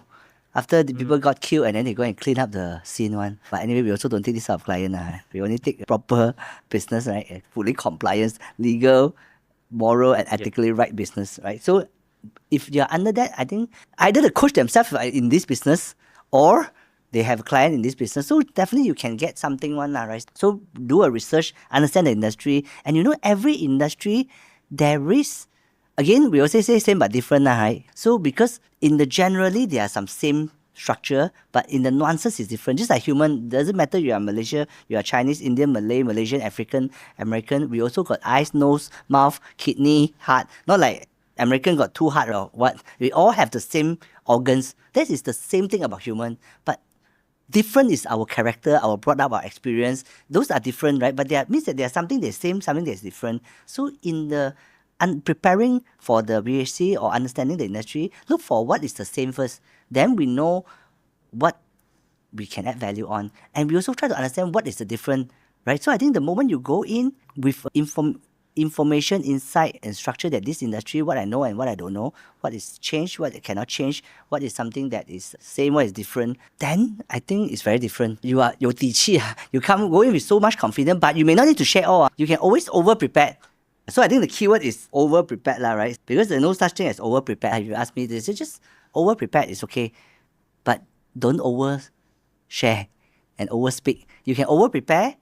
After the people got killed and then they go and clean up the scene one. But anyway, we also don't take this sort of client. We only take proper business, right? Fully compliance, legal, moral, and ethically right business, right? So if you're under that, I think either the coach themselves are in this business or they have a client in this business. So definitely you can get something one, right? So do a research, understand the industry. And every industry, there is, again, we also say same but different, right? So because in the generally, there are some same structure, but in the nuances is different. Just like human, doesn't matter you are Malaysia, you are Chinese, Indian, Malay, Malaysian, African, American. We also got eyes, nose, mouth, kidney, heart. Not like American got 2 heart or what. We all have the same organs. That is the same thing about human. But different is our character, our brought up, our experience. Those are different, right? But means that there's something that's same, something that's different. So in the preparing for the BHC or understanding the industry, look for what is the same first. Then we know what we can add value on. And we also try to understand what is the different, right? So I think the moment you go in with information, insight, and structure that this industry, what I know and what I don't know, what is changed, what cannot change, what is something that is same, what is different, then I think it's very different. You are 有底气, you come go in with so much confidence, but you may not need to share all. You can always over-prepare. So I think the keyword is over-prepared, right? Because there's no such thing as over-prepared. If you ask me this, it's just over-prepared is okay. But don't over-share and over-speak. You can over-prepare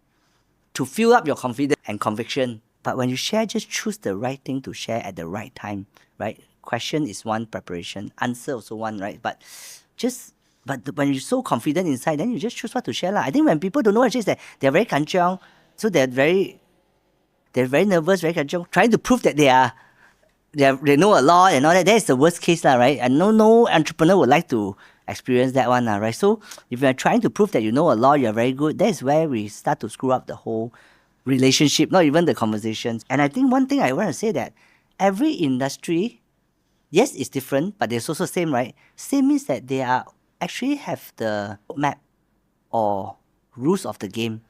to fill up your confidence and conviction. But when you share, just choose the right thing to share at the right time, right? Question is one, preparation. Answer also one, right? But when you're so confident inside, then you just choose what to share. I think when people don't know what to share, they're very kanchiong. So they're very nervous, very kanchiong, trying to prove that they know a lot and all that. That is the worst case, right? And no entrepreneur would like to experience that one, right? So if you're trying to prove that you know a lot, you're very good, that is where we start to screw up the whole relationship, not even the conversations. And I think one thing I want to say that every industry, yes, it's different, but it's also same, right? Same means that they are actually have the map or rules of the game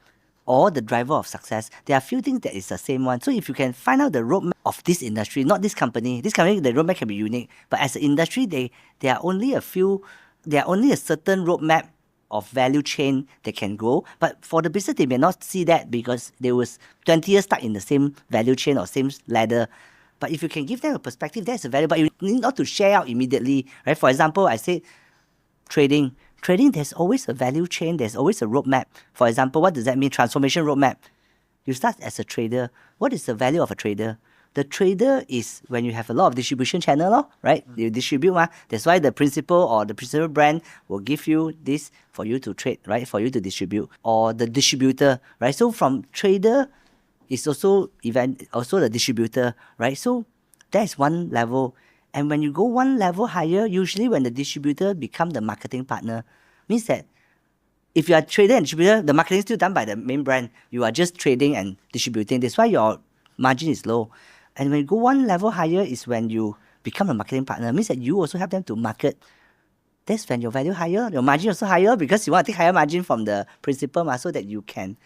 or the driver of success, there are few things that is the same one. So if you can find out the roadmap of this industry, not this company, the roadmap can be unique, but as an industry, there are only a certain roadmap of value chain they can go. But for the business, they may not see that because they was 20 years stuck in the same value chain or same ladder. But if you can give them a perspective, that's a value. But you need not to share out immediately, right? For example, I said trading, there's always a value chain, there's always a roadmap. For example, what does that mean? Transformation roadmap. You start as a trader. What is the value of a trader? The trader is when you have a lot of distribution channel, right? You distribute, that's why the principal or the principal brand will give you this for you to trade, right? For you to distribute. Or the distributor, right? So from trader is also the distributor, right? So that's one level. And when you go one level higher, usually when the distributor become the marketing partner, means that if you are trader and distributor, the marketing is still done by the main brand. You are just trading and distributing. That's why your margin is low. And when you go one level higher is when you become a marketing partner. Means that you also help them to market. That's when your value higher, your margin also higher because you want to take higher margin from the principal so that you can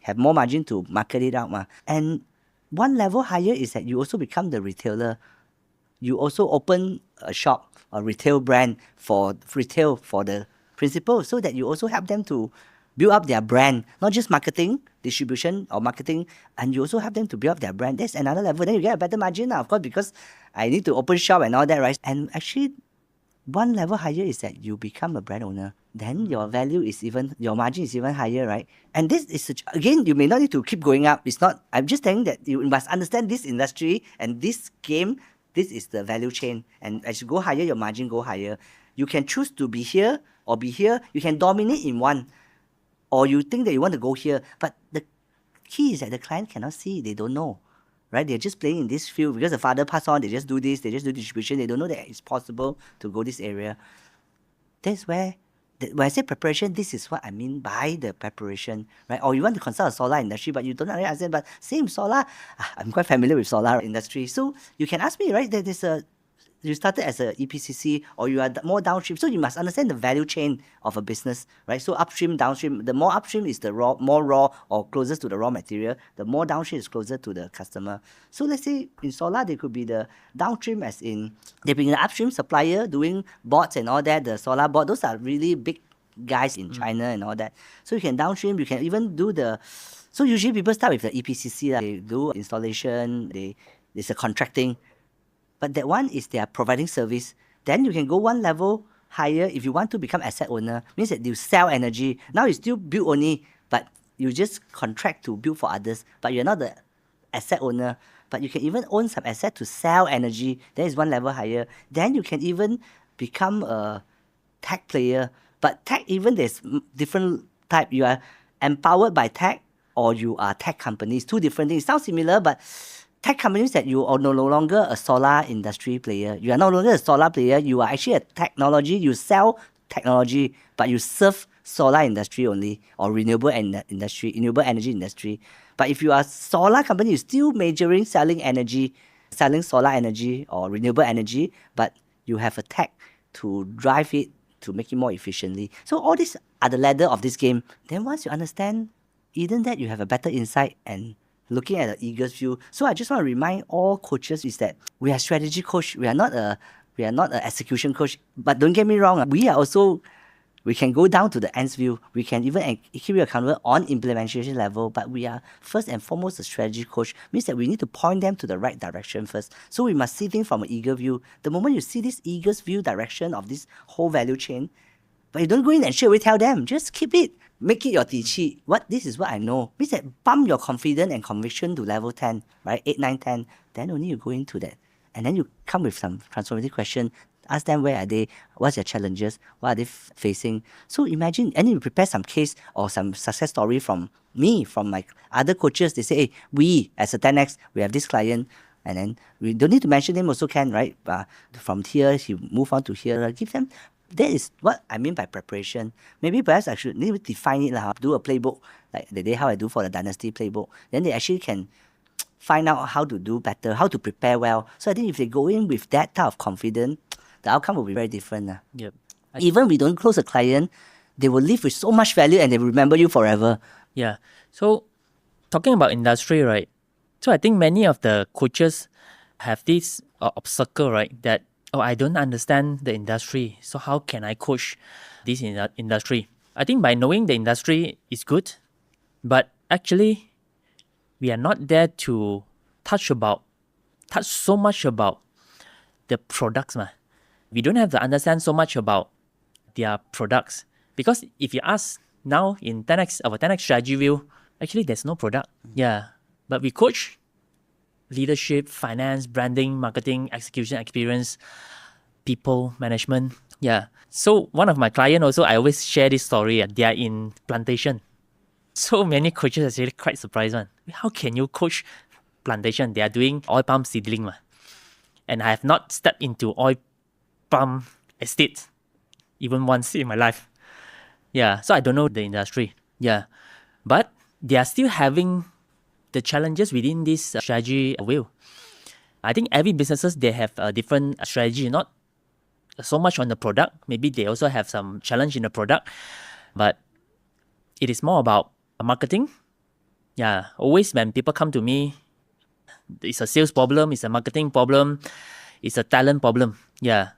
have more margin to market it out. And one level higher is that you also become the retailer. You also open a shop, a retail brand for retail for the principal so that you also help them to build up their brand, not just marketing, distribution or marketing, and you also help them to build up their brand. That's another level. Then you get a better margin now, of course, because I need to open shop and all that, right? And actually, one level higher is that you become a brand owner. Then your your margin is even higher, right? And this is, again, you may not need to keep going up. It's not, I'm just saying that you must understand this industry and this game. This is the value chain. And as you go higher, your margin go higher. You can choose to be here or be here. You can dominate in one. Or you think that you want to go here. But the key is that the client cannot see. They don't know. Right? They're just playing in this field because the father passed on. They just do this. They just do distribution. They don't know that it's possible to go this area. That's where, when I say preparation, this is what I mean by the preparation, right? Or you want to consult a solar industry, but you don't really understand, but same solar, I'm quite familiar with solar industry. So you can ask me, right? You started as a EPCC or you are more downstream. So you must understand the value chain of a business, right? So upstream, downstream, the more upstream is the more raw or closest to the raw material, the more downstream is closer to the customer. So let's say in solar, they could be the downstream as in, they be the upstream supplier doing boards and all that, the solar board, those are really big guys in China and all that. So you can downstream, you can even do so usually people start with the EPCC, they do installation, there's a contracting. But that one is they are providing service. Then you can go one level higher if you want to become asset owner. Means that you sell energy. Now you still build only, but you just contract to build for others. But you're not the asset owner. But you can even own some asset to sell energy. That is one level higher. Then you can even become a tech player. But tech, even there's different type. You are empowered by tech or you are tech companies. Two different things. It sounds similar, but tech companies that you are no longer a solar industry player. You are no longer a solar player. You are actually a technology. You sell technology, but you serve solar industry only or renewable energy industry. But if you are a solar company, you're still majoring selling energy, selling solar energy or renewable energy, but you have a tech to drive it to make it more efficiently. So all these are the ladder of this game. Then once you understand, either that you have a better insight and looking at the eagle's view. So I just want to remind all coaches is that we are strategy coach. We are not an execution coach. But don't get me wrong, we can go down to the ends view. We can even keep you accountable on implementation level. But we are first and foremost a strategy coach. Means that we need to point them to the right direction first. So we must see things from an eagle view. The moment you see this eagle's view direction of this whole value chain, but you don't go in and straight away tell them. Just keep it. Make it your 底气. This is what I know. Means that pump your confidence and conviction to level 10, right? 8, 9, 10. Then only you go into that. And then you come with some transformative question. Ask them where are they, what's their challenges, what are they facing. So imagine, and you prepare some case or some success story from me, from my other coaches. They say, hey, we as a 10X, we have this client. And then we don't need to mention them also can, right? From here, you move on to here. Give them. That is what I mean by preparation. Maybe perhaps I should need to define it, do a playbook, like the day how I do for the Dynasty playbook. Then they actually can find out how to do better, how to prepare well. So I think if they go in with that type of confidence, the outcome will be very different. Yep. Even we don't close a client, they will live with so much value and they will remember you forever. Yeah. So talking about industry, right? So I think many of the coaches have this obstacle, right? That, oh, I don't understand the industry. So how can I coach this industry? I think by knowing the industry is good, but actually we are not there to touch so much about the products. We don't have to understand so much about their products. Because if you ask now in 10x, our 10x strategy view, actually there's no product. Yeah. But we coach leadership, finance, branding, marketing, execution, experience, people management. Yeah. So one of my clients also, I always share this story. They are in plantation. So many coaches are actually quite surprised. How can you coach plantation? They are doing oil palm seedling. And I have not stepped into oil palm estate even once in my life. Yeah. So I don't know the industry. Yeah. But they are still having the challenges within this strategy wheel. I think every businesses, they have a different strategy, not so much on the product. Maybe they also have some challenge in the product, but it is more about marketing. Yeah, always when people come to me, it's a sales problem, it's a marketing problem, it's a talent problem. Yeah,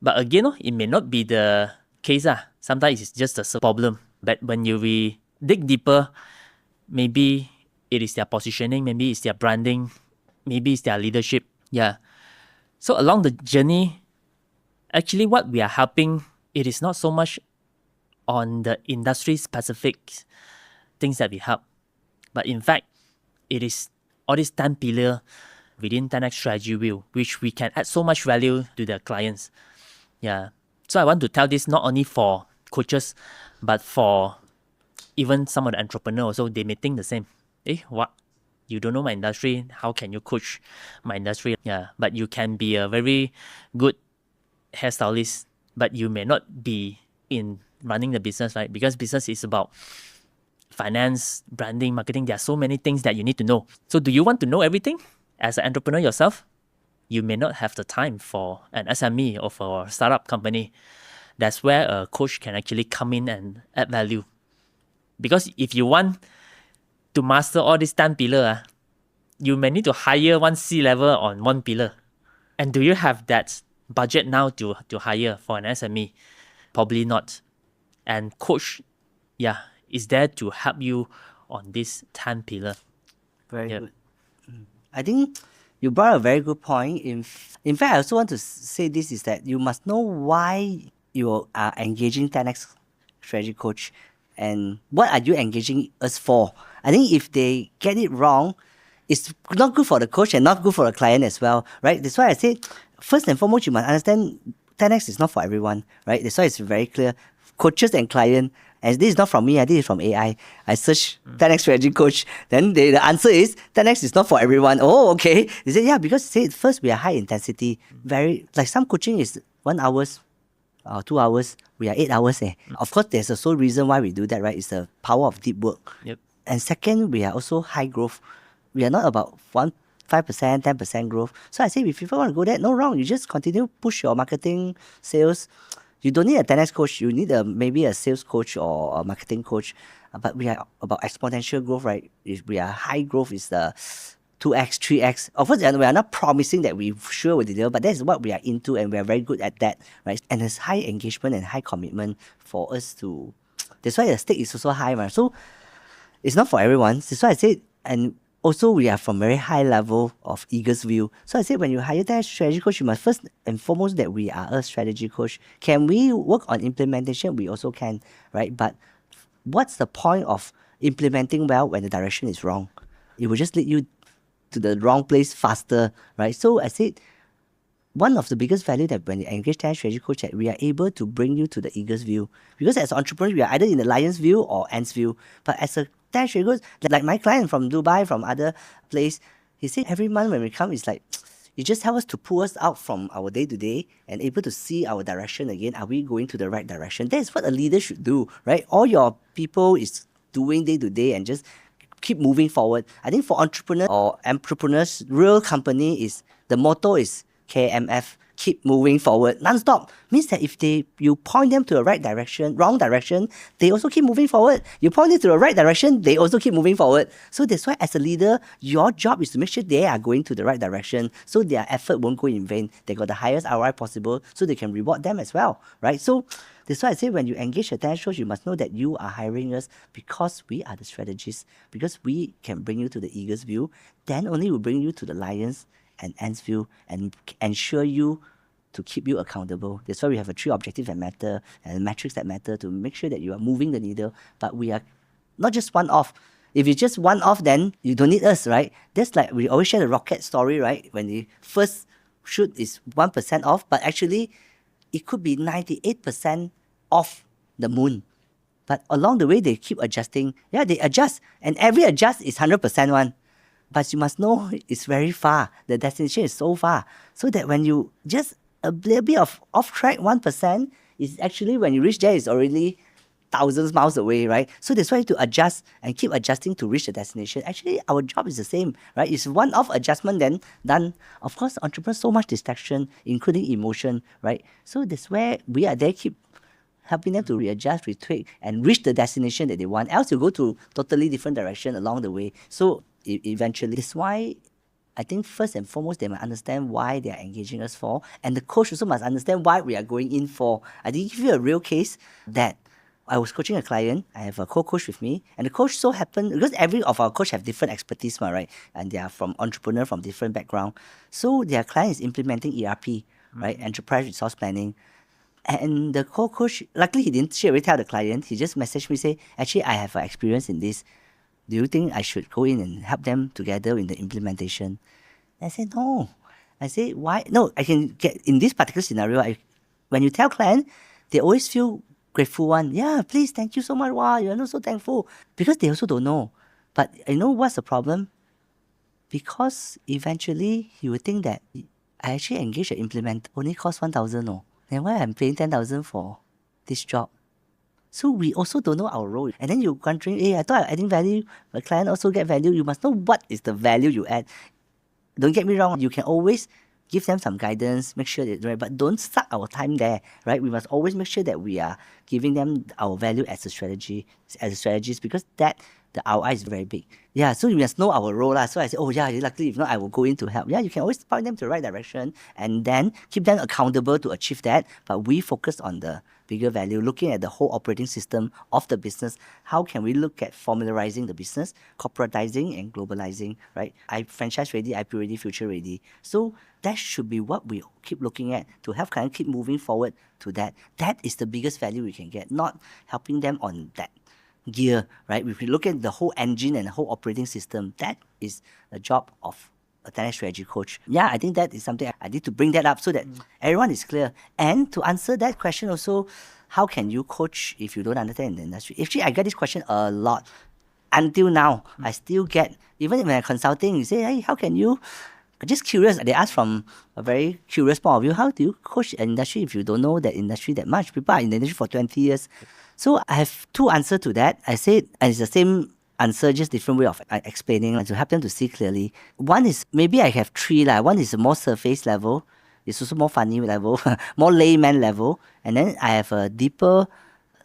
but again, it may not be the case. Sometimes it's just a problem. But when we dig deeper, maybe it is their positioning, maybe it's their branding, maybe it's their leadership. Yeah. So along the journey, actually what we are helping, it is not so much on the industry specific things that we help. But in fact, it is all these 10 pillars within 10x strategy wheel, which we can add so much value to the clients. Yeah. So I want to tell this not only for coaches, but for even some of the entrepreneurs. So they may think the same. What? You don't know my industry. How can you coach my industry? Yeah. But you can be a very good hairstylist, but you may not be in running the business, right? Because business is about finance, branding, marketing. There are so many things that you need to know. So do you want to know everything as an entrepreneur yourself? You may not have the time for an SME or for a startup company. That's where a coach can actually come in and add value. Because if you want to master all these 10 pillars, you may need to hire one C-level on one pillar. And do you have that budget now to hire for an SME? Probably not. And coach, is there to help you on this 10 pillar. Very good. I think you brought a very good point. In fact, I also want to say this is that you must know why you are engaging 10x strategy coach and what are you engaging us for. I think if they get it wrong, it's not good for the coach and not good for the client as well, right? That's why I say, first and foremost, you must understand 10x is not for everyone, right? That's why it's very clear. Coaches and client, and this is not from me, this is from AI. I search 10x strategy coach, then the answer is 10x is not for everyone. Oh, okay. They say, yeah, because first we are high intensity, very, like some coaching is 1 hour, 2 hours, we are 8 hours. Of course, there's a sole reason why we do that, right? It's the power of deep work. Yep. And second, we are also high growth. We are not about 5%, 10% growth. So I say, if people want to go there, no wrong. You just continue push your marketing, sales. You don't need a 10x coach. You need maybe a sales coach or a marketing coach. But we are about exponential growth, right? If we are high growth, is the 2x, 3x. Of course, we are not promising that we sure will deliver, but that's what we are into, and we are very good at that, right? And there's high engagement and high commitment for us to. That's why the stake is also high, right? So it's not for everyone. That's why I said, and also we are from very high level of eagle's view. So I said, when you hire that strategy coach, you must first and foremost that we are a strategy coach. Can we work on implementation? We also can, right? But what's the point of implementing well when the direction is wrong? It will just lead you to the wrong place faster, right? So I said, one of the biggest value that when you engage 10 strategy coach, that we are able to bring you to the eagle's view. Because as an entrepreneur, we are either in the lion's view or ant's view. But as a 10 strategy coach, like my client from Dubai, from other place, he said every month when we come, it's like, you just help us to pull us out from our day-to-day and able to see our direction again. Are we going to the right direction? That's what a leader should do, right? All your people is doing day-to-day and just keep moving forward. I think for entrepreneurs or entrepreneurs, real company is, the motto is KMF, keep moving forward non-stop. Means that if you point them to the right direction, wrong direction, they also keep moving forward. You point them to the right direction, they also keep moving forward. So that's why as a leader, your job is to make sure they are going to the right direction, so their effort won't go in vain. They got the highest ROI possible, so they can reward them as well, right? So that's why I say when you engage a talent coach, you must know that you are hiring us because we are the strategists, because we can bring you to the eagle's view. Then only we bring you to the lion's and ants view and ensure you to keep you accountable. That's why we have 3 objectives that matter and metrics that matter to make sure that you are moving the needle. But we are not just one off. If you just one off, then you don't need us, right? That's like we always share the rocket story, right? When the first shoot is 1% off, but actually it could be 98% off the moon. But along the way, they keep adjusting. Yeah, they adjust. And every adjust is 100% one. But you must know it's very far. The destination is so far. So that when you just a little bit of off track 1% is actually when you reach there, it's already thousands miles away, right? So that's why you have to adjust and keep adjusting to reach the destination. Actually, our job is the same, right? It's one off adjustment, then done. Of course, entrepreneurs so much distraction, including emotion, right? So that's where we are there, keep helping them to readjust, retweak, and reach the destination that they want. Else you go to totally different direction along the way. So eventually, that's why I think first and foremost, they must understand why they are engaging us for. And the coach also must understand why we are going in for. I did give you a real case that I was coaching a client. I have a co-coach with me. And the coach so happened, because every of our coach have different expertise, right? And they are from entrepreneur from different background. So their client is implementing ERP, right? Enterprise Resource Planning. And the co-coach, luckily he didn't straight away tell the client. He just messaged me, say, actually, I have experience in this. Do you think I should go in and help them together in the implementation? I said, no. I said, why? No, I can get, in this particular scenario, when you tell client, they always feel grateful one. Yeah, please, thank you so much. Wow, you're not so thankful. Because they also don't know. But you know what's the problem? Because eventually he will think that I actually engaged an implement only cost 1,000. No. Then why I'm paying 10,000 for this job? So we also don't know our role. And then you're wondering, hey, I thought I'm adding value, but client also get value. You must know what is the value you add. Don't get me wrong, you can always give them some guidance, make sure they're right, but don't suck our time there, right? We must always make sure that we are giving them our value as a strategist, because that the ROI is very big. Yeah, so you must know our role. So I said, oh yeah, luckily if not, I will go in to help. Yeah, you can always point them to the right direction and then keep them accountable to achieve that. But we focus on the bigger value, looking at the whole operating system of the business. How can we look at formularizing the business, corporatizing and globalizing, right? Franchise ready, IPO ready, future ready. So that should be what we keep looking at to help clients keep moving forward to that. That is the biggest value we can get, not helping them on that gear, right? If we look at the whole engine and the whole operating system, that is the job of a talent strategy coach. Yeah, I think that is something I need to bring that up so that everyone is clear. And to answer that question also, how can you coach if you don't understand the industry? Actually, I get this question a lot. Until now, I still get, even when I'm consulting, you say, hey, how can you? Just curious, they ask from a very curious point of view, how do you coach an industry if you don't know that industry that much? People are in the industry for 20 years. So I have 2 answers to that. I said, and it's the same answer, just different way of explaining to help them to see clearly. One is, maybe I have 3. One is a more surface level. It's also more funny level, more layman level. And then I have a deeper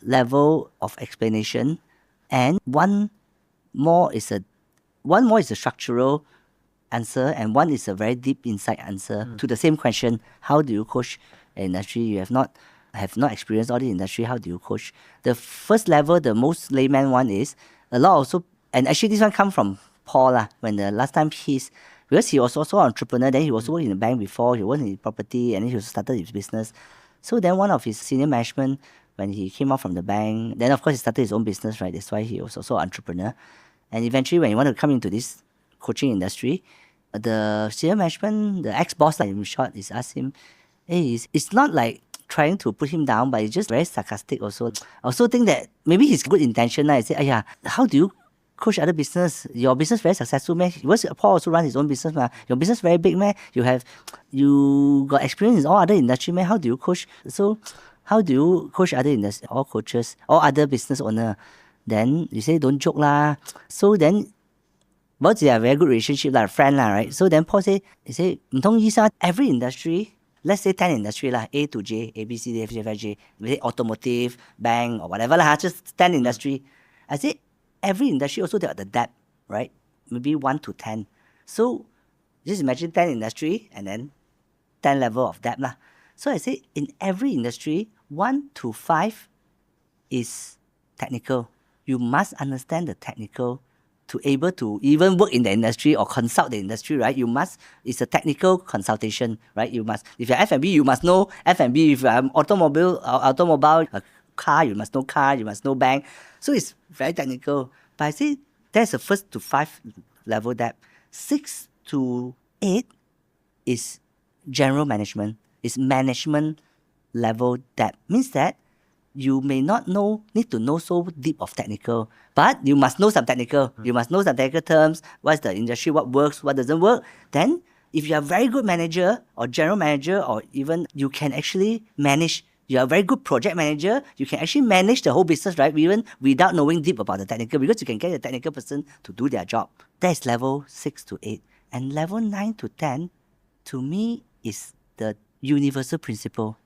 level of explanation. And one more is a structural answer, and one is a very deep insight answer to the same question. How do you coach an industry you have not experienced all the industry? How do you coach? The first level, the most layman one is a lot also, and actually this one come from Paul when the last time because he was also an entrepreneur, then he also worked in the bank before, he worked in property, and then he also started his business. So then one of his senior management, when he came out from the bank, then of course he started his own business, right? That's why he was also an entrepreneur. And eventually when he wanted to come into this coaching industry, the senior management, the ex-boss, in short, is asked him, hey, it's not like trying to put him down, but it's just very sarcastic also. I also think that maybe he's good intention. I say, how do you coach other business? Your business very successful, man. Paul also runs his own business, man. Your business very big, man. You got experience in all other industry, man. How do you coach? So how do you coach other industry, all coaches, all other business owner? Then you say, don't joke lah. So then, but they are very good relationship, like friend lah, right? So then Paul say, every industry let's say 10 industry lah, A to J, A, B, C, D, F, G, F, I, J, let's say automotive, bank or whatever lah, just 10 industry. I say every industry also they got the depth, right? Maybe 1 to 10. So just imagine 10 industry and then 10 level of depth lah. So I say in every industry, 1 to 5 is technical. You must understand the technical to able to even work in the industry or consult the industry, right? You must, it's a technical consultation, right? You must, if you're F&B, you must know F&B. If you're automobile, a car, you must know car, you must know bank. So it's very technical. But I say that's the first to 5 level depth. 6 to 8 is general management. It's management level depth. Means that you may not need to know so deep of technical, but you must know some technical. You must know some technical terms. What's the industry, what works, what doesn't work. Then if you're a very good manager or general manager, or even you can actually manage, you're a very good project manager, you can actually manage the whole business, right? Even without knowing deep about the technical, because you can get a technical person to do their job. That's level 6 to 8. And level 9 to 10, to me, is the universal principle.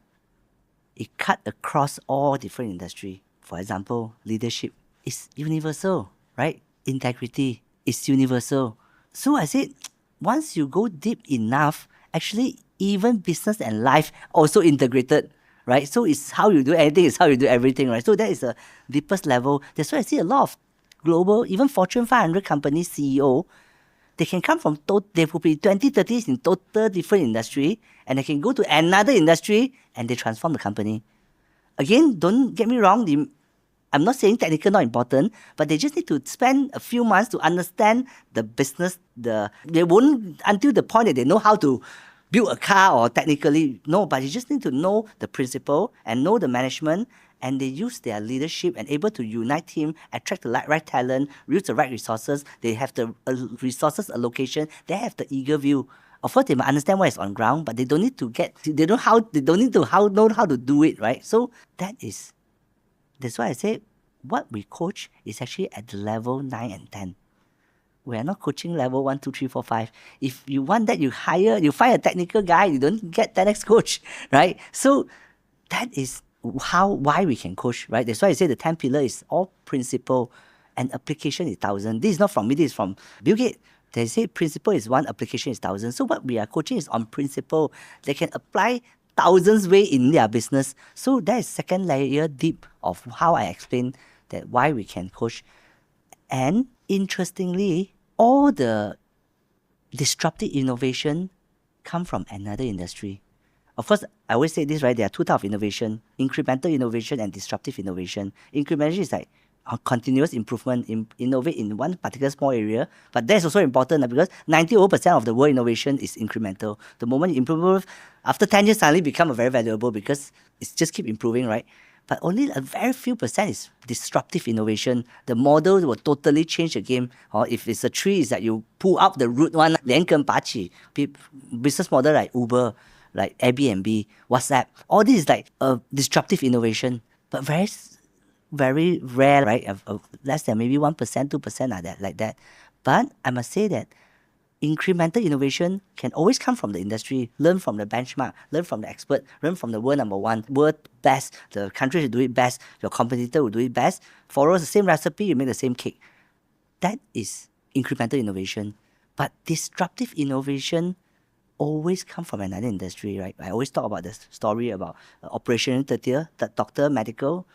It cut across all different industry. For example, leadership is universal, right? Integrity is universal. So I said, once you go deep enough, actually even business and life also integrated, right? So it's how you do anything, it's how you do everything, right? So that is the deepest level. That's why I see a lot of global, even Fortune 500 companies CEO, they can come from, they will be 20, 30 years in total different industry, and they can go to another industry and they transform the company. Again, don't get me wrong, I'm not saying technical not important, but they just need to spend a few months to understand the business. They won't until the point that they know how to build a car or technically, no, but you just need to know the principle and know the management, and they use their leadership and able to unite team, attract the right talent, use the right resources. They have the resources allocation. They have the eager view. Of course, they might understand what is on ground, but they don't need to know how to do it, right? So that's why I say what we coach is actually at the level 9 and 10. We are not coaching level 1, 2, 3, 4, 5. If you want that, you find a technical guy, you don't get that next coach, right? So that is why we can coach, right? That's why I say the 10 pillar is all principle and application is 1,000. This is not from me, this is from Bill Gates. They say principle is 1, application is 1,000. So what we are coaching is on principle. They can apply thousands way in their business. So that is second layer deep of how I explain that why we can coach. And interestingly, all the disruptive innovation come from another industry. Of course, I always say this, right? There are 2 types of innovation: incremental innovation and disruptive innovation. Incremental is like continuous improvement, innovate in one particular small area. But that's also important because 90% of the world innovation is incremental. The moment you improve, after 10 years, suddenly become very valuable because it's just keep improving, right? But only a very few percent is disruptive innovation. The model will totally change the game. Or if it's a tree, it's that you pull up the root one, 连根拔起. Business model like Uber, like Airbnb, WhatsApp, all this is like a disruptive innovation, but very rare, right? Less than maybe 1%, 2% are that like that. But I must say that incremental innovation can always come from the industry. Learn from the benchmark, learn from the expert, learn from the world number 1, world best. The country will do it best, your competitor will do it best. Follow the same recipe, you make the same cake. That is incremental innovation. But disruptive innovation always come from another industry, right? I always talk about the story about operational theater, doctor, medical,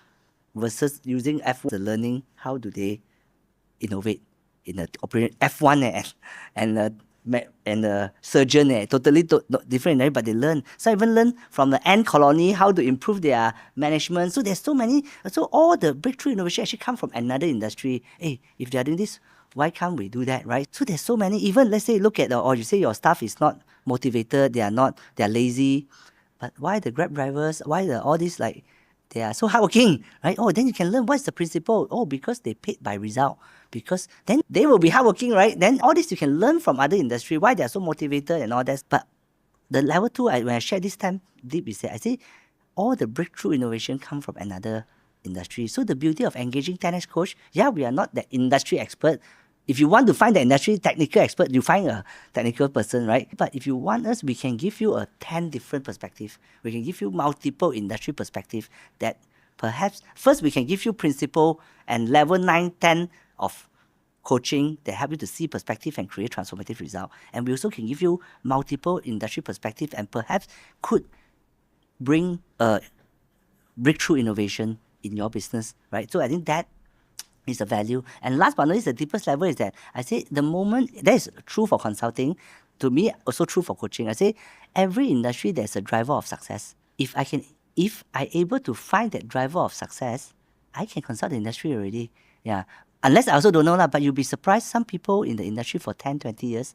versus using F1, the learning, how do they innovate in the operation F1 and the surgeon totally different, but they learn. Some even learn from the ant colony how to improve their management. So there's so many. So all the breakthrough innovation actually come from another industry. Hey, if they are doing this, why can't we do that, right? So there's so many. Even let's say look at or you say your staff is not motivated, they are lazy, but why the Grab drivers? Why all these like? They are so hardworking, right? Oh, then you can learn what's the principle. Oh, because they paid by result. Because then they will be hardworking, right? Then all this you can learn from other industry, why they are so motivated and all that. But the level 2, when I share this time deep, is that I say all the breakthrough innovation come from another industry. So the beauty of engaging 10x coach, we are not the industry expert. If you want to find the industry technical expert, you find a technical person, right? But if you want us, we can give you a 10 different perspective. We can give you multiple industry perspective that perhaps first we can give you principle and level 9, 10 of coaching that help you to see perspective and create transformative result. And we also can give you multiple industry perspective and perhaps could bring a breakthrough innovation in your business, right? So I think that is a value. And last but not least, the deepest level is that I say the moment that is true for consulting, to me also true for coaching. I say every industry there's a driver of success. If I able to find that driver of success, I can consult the industry already. Yeah. Unless I also don't know lah, but you'll be surprised some people in the industry for 10, 20 years,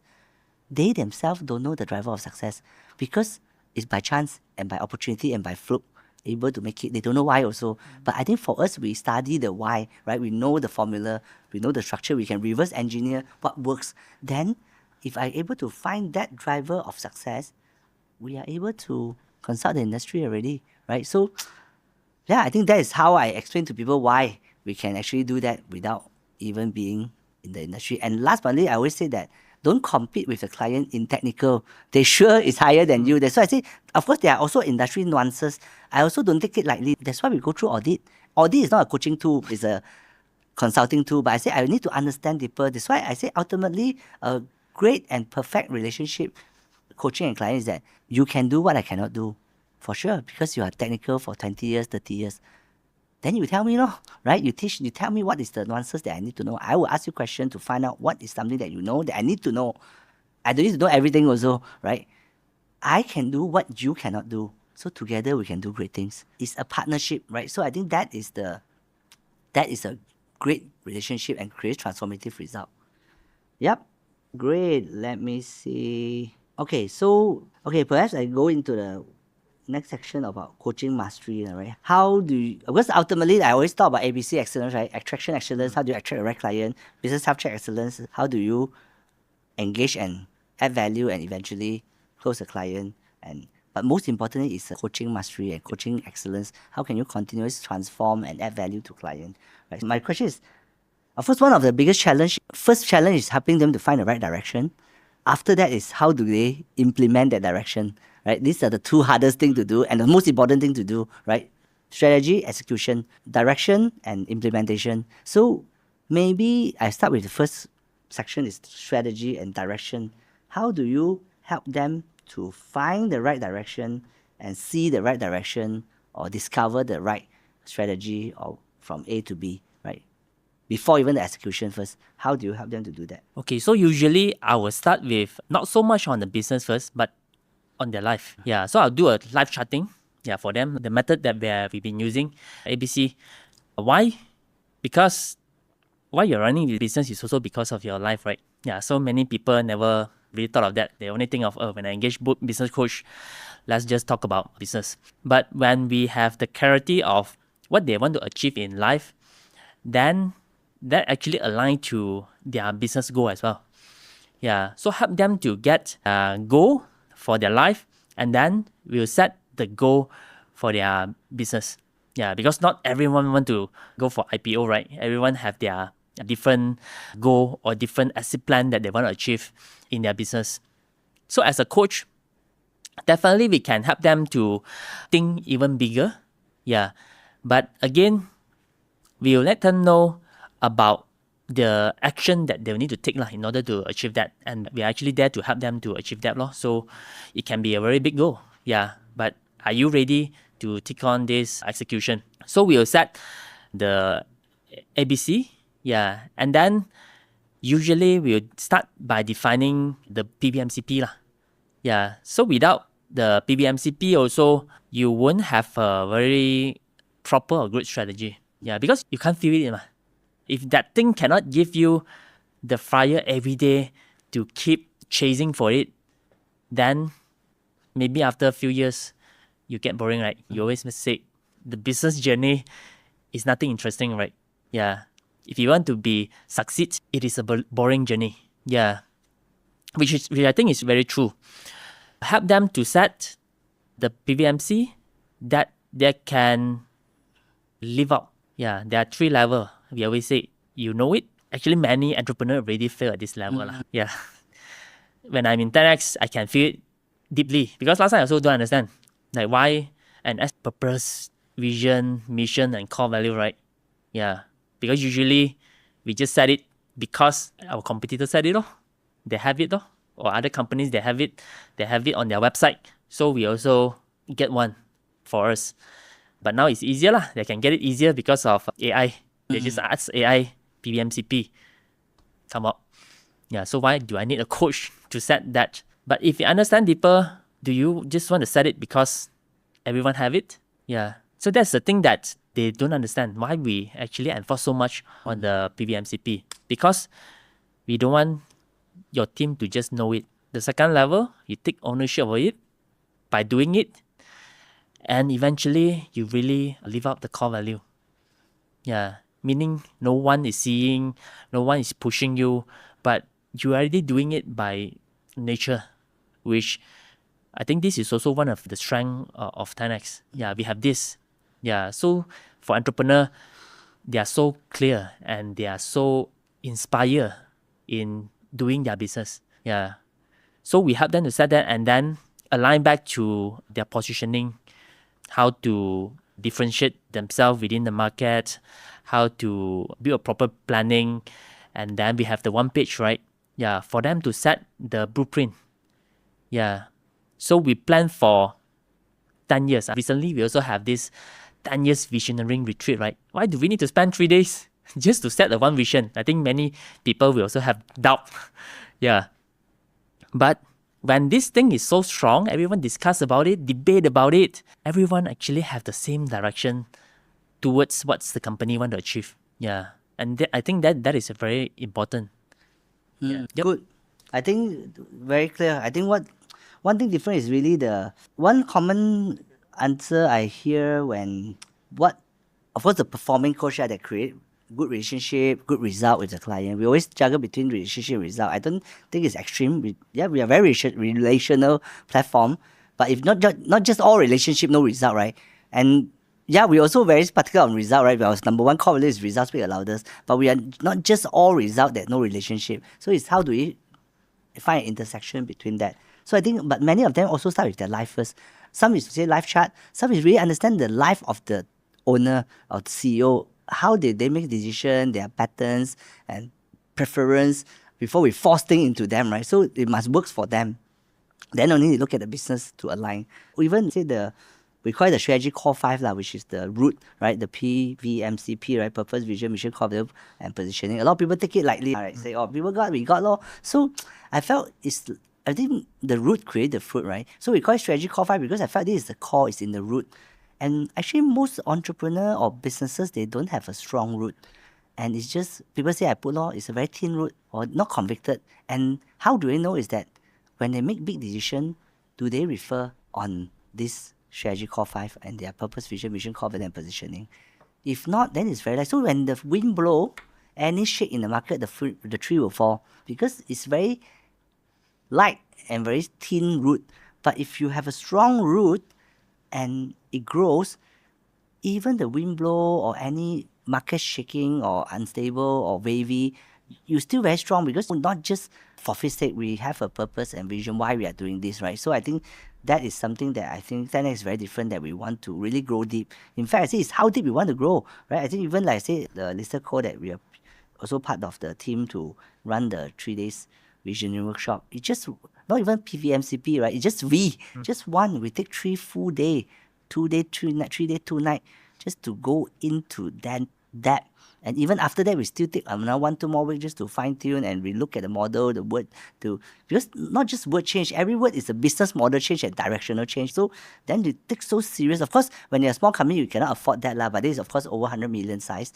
they themselves don't know the driver of success because it's by chance and by opportunity and by fluke able to make it. They don't know why also. But I think for us, we study the why, right? We know the formula, we know the structure, we can reverse engineer what works. Then if I'm able to find that driver of success, we are able to consult the industry already, right? So yeah, I think that is how I explain to people why we can actually do that without even being in the industry. And last but not least, I always say that don't compete with the client in technical. They sure is higher than you. That's why I say, of course, there are also industry nuances. I also don't take it lightly. That's why we go through audit. Audit is not a coaching tool, it's a consulting tool. But I say I need to understand deeper. That's why I say ultimately a great and perfect relationship, coaching and client, is that you can do what I cannot do. For sure, because you are technical for 20 years, 30 years. Then you tell me, right? You tell me what is the nuances that I need to know. I will ask you questions to find out what is something that you know that I need to know. I don't need to know everything also, right? I can do what you cannot do. So together we can do great things. It's a partnership, right? So I think that is a great relationship and creates transformative result. Yep. Great. Let me see. Okay, perhaps I go into the next section about coaching mastery, right? How do you, because ultimately I always talk about ABC excellence, right? Attraction excellence, how do you attract the right client? Business subject excellence, how do you engage and add value and eventually close the client? But most importantly is coaching mastery and coaching excellence. How can you continuously transform and add value to client? Right? My question is, first one of the biggest first challenge is helping them to find the right direction. After that is how do they implement that direction, right? These are the two hardest things to do and the most important thing to do, right? Strategy, execution, direction, and implementation. So maybe I start with the first section is strategy and direction. How do you help them to find the right direction and see the right direction or discover the right strategy or from A to B, right? Before even the execution first, how do you help them to do that? Okay, so usually I will start with not so much on the business first, but on their life. Yeah, so I'll do a life charting. Yeah, for them, the method that we've been using, ABC. Why? Because why you're running the business is also because of your life, right? Yeah, so many people never really thought of that. They only think of, when I engage business coach, let's just talk about business. But when we have the clarity of what they want to achieve in life, then that actually align to their business goal as well. Yeah, so help them to get a goal for their life, and then we'll set the goal for their business. Yeah, because not everyone want to go for IPO, right? Everyone have their different goal or different exit plan that they want to achieve in their business. So as a coach, definitely we can help them to think even bigger. Yeah, but again, we will let them know about the action that they'll need to take in order to achieve that. And we're actually there to help them to achieve that. So it can be a very big goal. Yeah. But are you ready to take on this execution? So we'll set the ABC. Yeah. And then usually we'll start by defining the PBMCP. Yeah. So without the PBMCP also, you won't have a very proper or good strategy. Yeah, because you can't feel it. If that thing cannot give you the fire every day to keep chasing for it, then maybe after a few years, you get boring, right? You always say the business journey is nothing interesting, right? Yeah. If you want to succeed, it is a boring journey. Yeah. Which I think is very true. Help them to set the PVMC that they can live out. Yeah, there are 3 levels. We always say, you know it, actually many entrepreneurs already fail at this level. Yeah. When I'm in 10x, I can feel it deeply because last time I also don't understand like why and as purpose, vision, mission, and core value, right? Yeah, because usually we just set it because our competitors said it, they have it, or other companies they have it on their website. So we also get one for us. But now it's easier lah. They can get it easier because of AI. They just ask AI PBMCP come up. Yeah, so why do I need a coach to set that? But if you understand deeper, do you just want to set it because everyone have it? Yeah. So that's the thing that they don't understand why we actually enforce so much on the PBMCP. Because we don't want your team to just know it. The second level, you take ownership of it by doing it, and eventually you really live up the core value. Yeah, meaning no one is seeing, no one is pushing you, but you're already doing it by nature, which I think this is also one of the strength of 10x. Yeah, we have this. Yeah, so for entrepreneur, they are so clear and they are so inspired in doing their business. Yeah, so we help them to set that and then align back to their positioning, how to differentiate themselves within the market, how to build a proper planning, and then we have the one page, right? Yeah, for them to set the blueprint. Yeah, so we plan for 10 years. Recently, we also have this 10 years visionary retreat, right? Why do we need to spend 3 days just to set the one vision? I think many people will also have doubt. Yeah. But when this thing is so strong, everyone discuss about it, debate about it, everyone actually have the same direction towards what's the company want to achieve. Yeah. And I think that is very important. Yeah. Yep. Good. I think very clear. I think one thing different is really the one common answer I hear when of course the performing coach that create good relationship, good result with the client. We always juggle between relationship and result. I don't think it's extreme. We are very relational platform, but if not just all relationship, no result, right? And yeah, we also very particular on result, right? Our number one core value is results speak the loudest, but we are not just all result that no relationship. So it's how do we find an intersection between that. So I think, but many of them also start with their life first. Some is say life chart. Some is really understand the life of the owner or the CEO. How did they make decision, their patterns and preference before we force things into them, right? So it must work for them. Then only you look at the business to align. We even say we call it the strategy core 5, which is the root, right? The PVMCP, right? Purpose, vision, mission, core value, and positioning. A lot of people take it lightly, right? Say, we got law. So I think the root create the fruit, right? So we call it strategy core 5 because I felt this is the core, is in the root. And actually most entrepreneur or businesses, they don't have a strong root. And it's just, people say I put law, it's a very thin root or not convicted. And how do they know is that when they make big decision, do they refer on this strategy core 5 and their purpose, vision, mission, core value, and positioning? If not, then it's very light. So when the wind blow, any shake in the market, the tree will fall because it's very light and very thin root. But if you have a strong root and it grows, even the wind blow or any market shaking or unstable or wavy, you're still very strong because not just for fit's sake, we have a purpose and vision why we are doing this, right? So I think that is something that I think 10x is very different, that we want to really grow deep. In fact, I say it's how deep we want to grow, right? I think even like I say, the listed code that we are also part of the team to run the 3 days visionary workshop. It's just not even PVMCP, right? It's just just one. We take 3 full day, 2 day, 3 night, 3 day, 2 night, just to go into that. And even after that, we still take another 1-2 more weeks just to fine tune and we look at the model, the word, because not just word change, every word is a business model change and directional change. So then you take so serious. Of course, when you're a small company, you cannot afford that, but this is of course over 100 million size.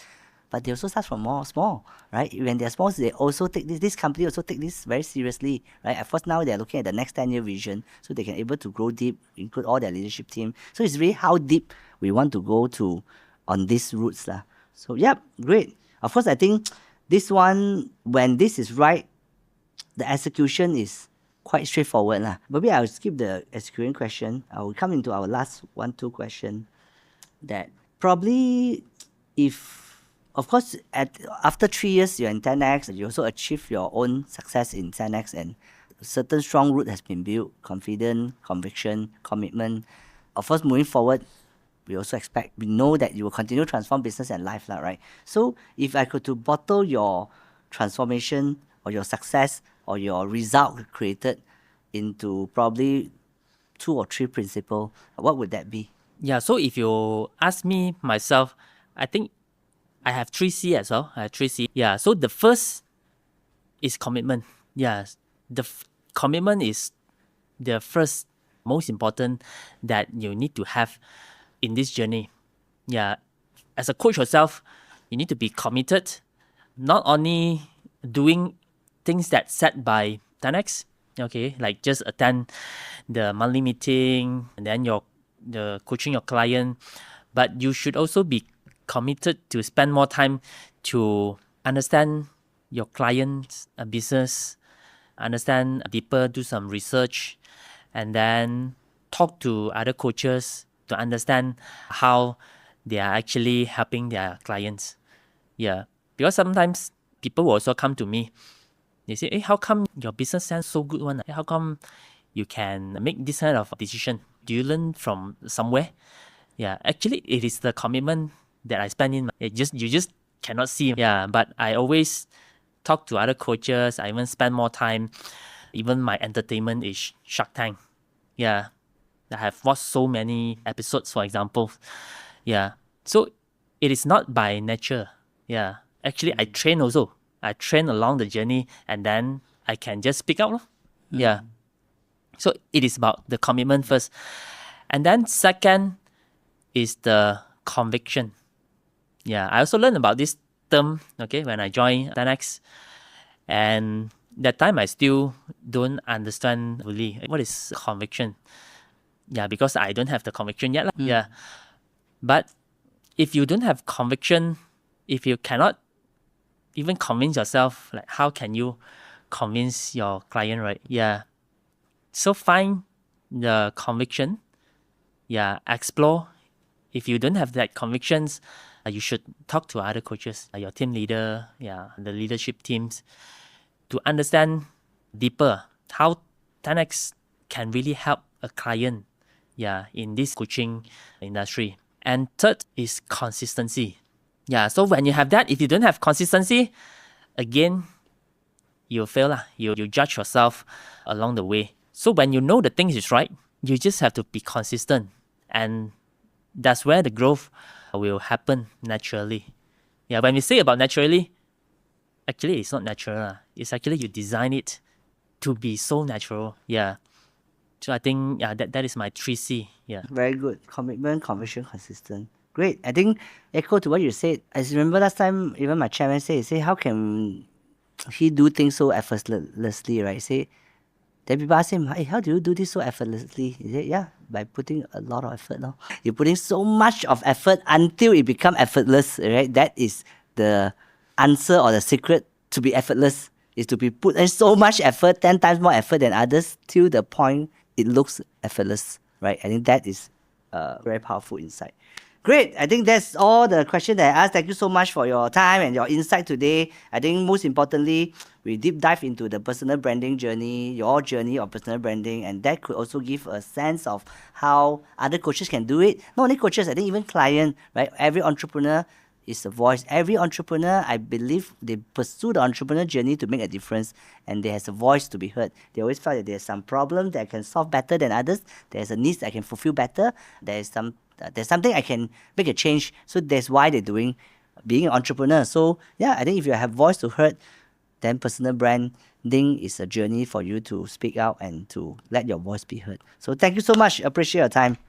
But they also start from small, right? When they're small, they also take this company also take this very seriously, right? Of course, now they're looking at the next 10-year vision, so they can able to grow deep, include all their leadership team. So it's really how deep we want to go to on these routes. So, yep, great. Of course, I think this one, when this is right, the execution is quite straightforward. Maybe I'll skip the execution question. I will come into our last 1-2 question that probably if Of course, after 3 years, you're in 10x, you also achieve your own success in 10x, and certain strong root has been built, confidence, conviction, commitment. Of course, moving forward, we know that you will continue to transform business and life, right? So if I could to bottle your transformation or your success or your result created into probably 2 or 3 principles, what would that be? Yeah, so if you ask me myself, I think I have 3C as well. I have 3C. Yeah, so the first is commitment. Yeah, commitment is the first most important that you need to have in this journey. Yeah, as a coach yourself, you need to be committed, not only doing things that set by 10x, okay, like just attend the monthly meeting and then the coaching your client, but you should also be committed to spend more time to understand your client's business, understand deeper, do some research, and then talk to other coaches to understand how they are actually helping their clients. Yeah, because sometimes people will also come to me. They say, "Hey, how come your business sounds so good one? How come you can make this kind of decision? Do you learn from somewhere?" Yeah, actually, it is the commitment that I spend in. You just cannot see. Yeah, but I always talk to other coaches. I even spend more time. Even my entertainment is Shark Tank. Yeah, I have watched so many episodes, for example. Yeah, so it is not by nature. Yeah, actually, I train also. I train along the journey, and then I can just speak out. Yeah. So it is about the commitment first. And then second is the conviction. Yeah, I also learned about this term, okay, when I joined 10X. And that time I still don't understand really what is conviction. Yeah, because I don't have the conviction yet. Yeah. But if you don't have conviction, if you cannot even convince yourself, like how can you convince your client, right? Yeah. So find the conviction. Yeah, explore. If you don't have that convictions, you should talk to other coaches, your team leader, yeah, the leadership teams, to understand deeper how 10x can really help a client, yeah, in this coaching industry. And third is consistency. Yeah, so when you have that, if you don't have consistency, again, you'll fail. You judge yourself along the way. So when you know the things is right, you just have to be consistent. And that's where the growth will happen naturally. Yeah, when we say about naturally, actually it's not natural. It's actually you design it to be so natural. Yeah. So I think that is my 3C. Yeah. Very good. Commitment, conviction, consistent. Great. I think echo to what you said. I remember last time even my chairman said, how can he do things so effortlessly, right? Then people ask him, hey, how do you do this so effortlessly? He said, yeah, by putting a lot of effort. No? You're putting so much of effort until it becomes effortless, right? That is the answer or the secret to be effortless, is to be put in so much effort, 10 times more effort than others, till the point it looks effortless, right? I think that is a very powerful insight. Great. I think that's all the questions that I asked. Thank you so much for your time and your insight today. I think most importantly, we deep dive into the personal branding journey, your journey of personal branding, and that could also give a sense of how other coaches can do it. Not only coaches, I think even client, right? Every entrepreneur is a voice. Every entrepreneur, I believe, they pursue the entrepreneur journey to make a difference, and there has a voice to be heard. They always felt that there's some problem that I can solve better than others. There's a need that I can fulfill better. There's something I can make a change. So that's why they're doing being an entrepreneur. So yeah, I think if you have voice to hurt, then personal branding is a journey for you to speak out and to let your voice be heard. So thank you so much. Appreciate your time.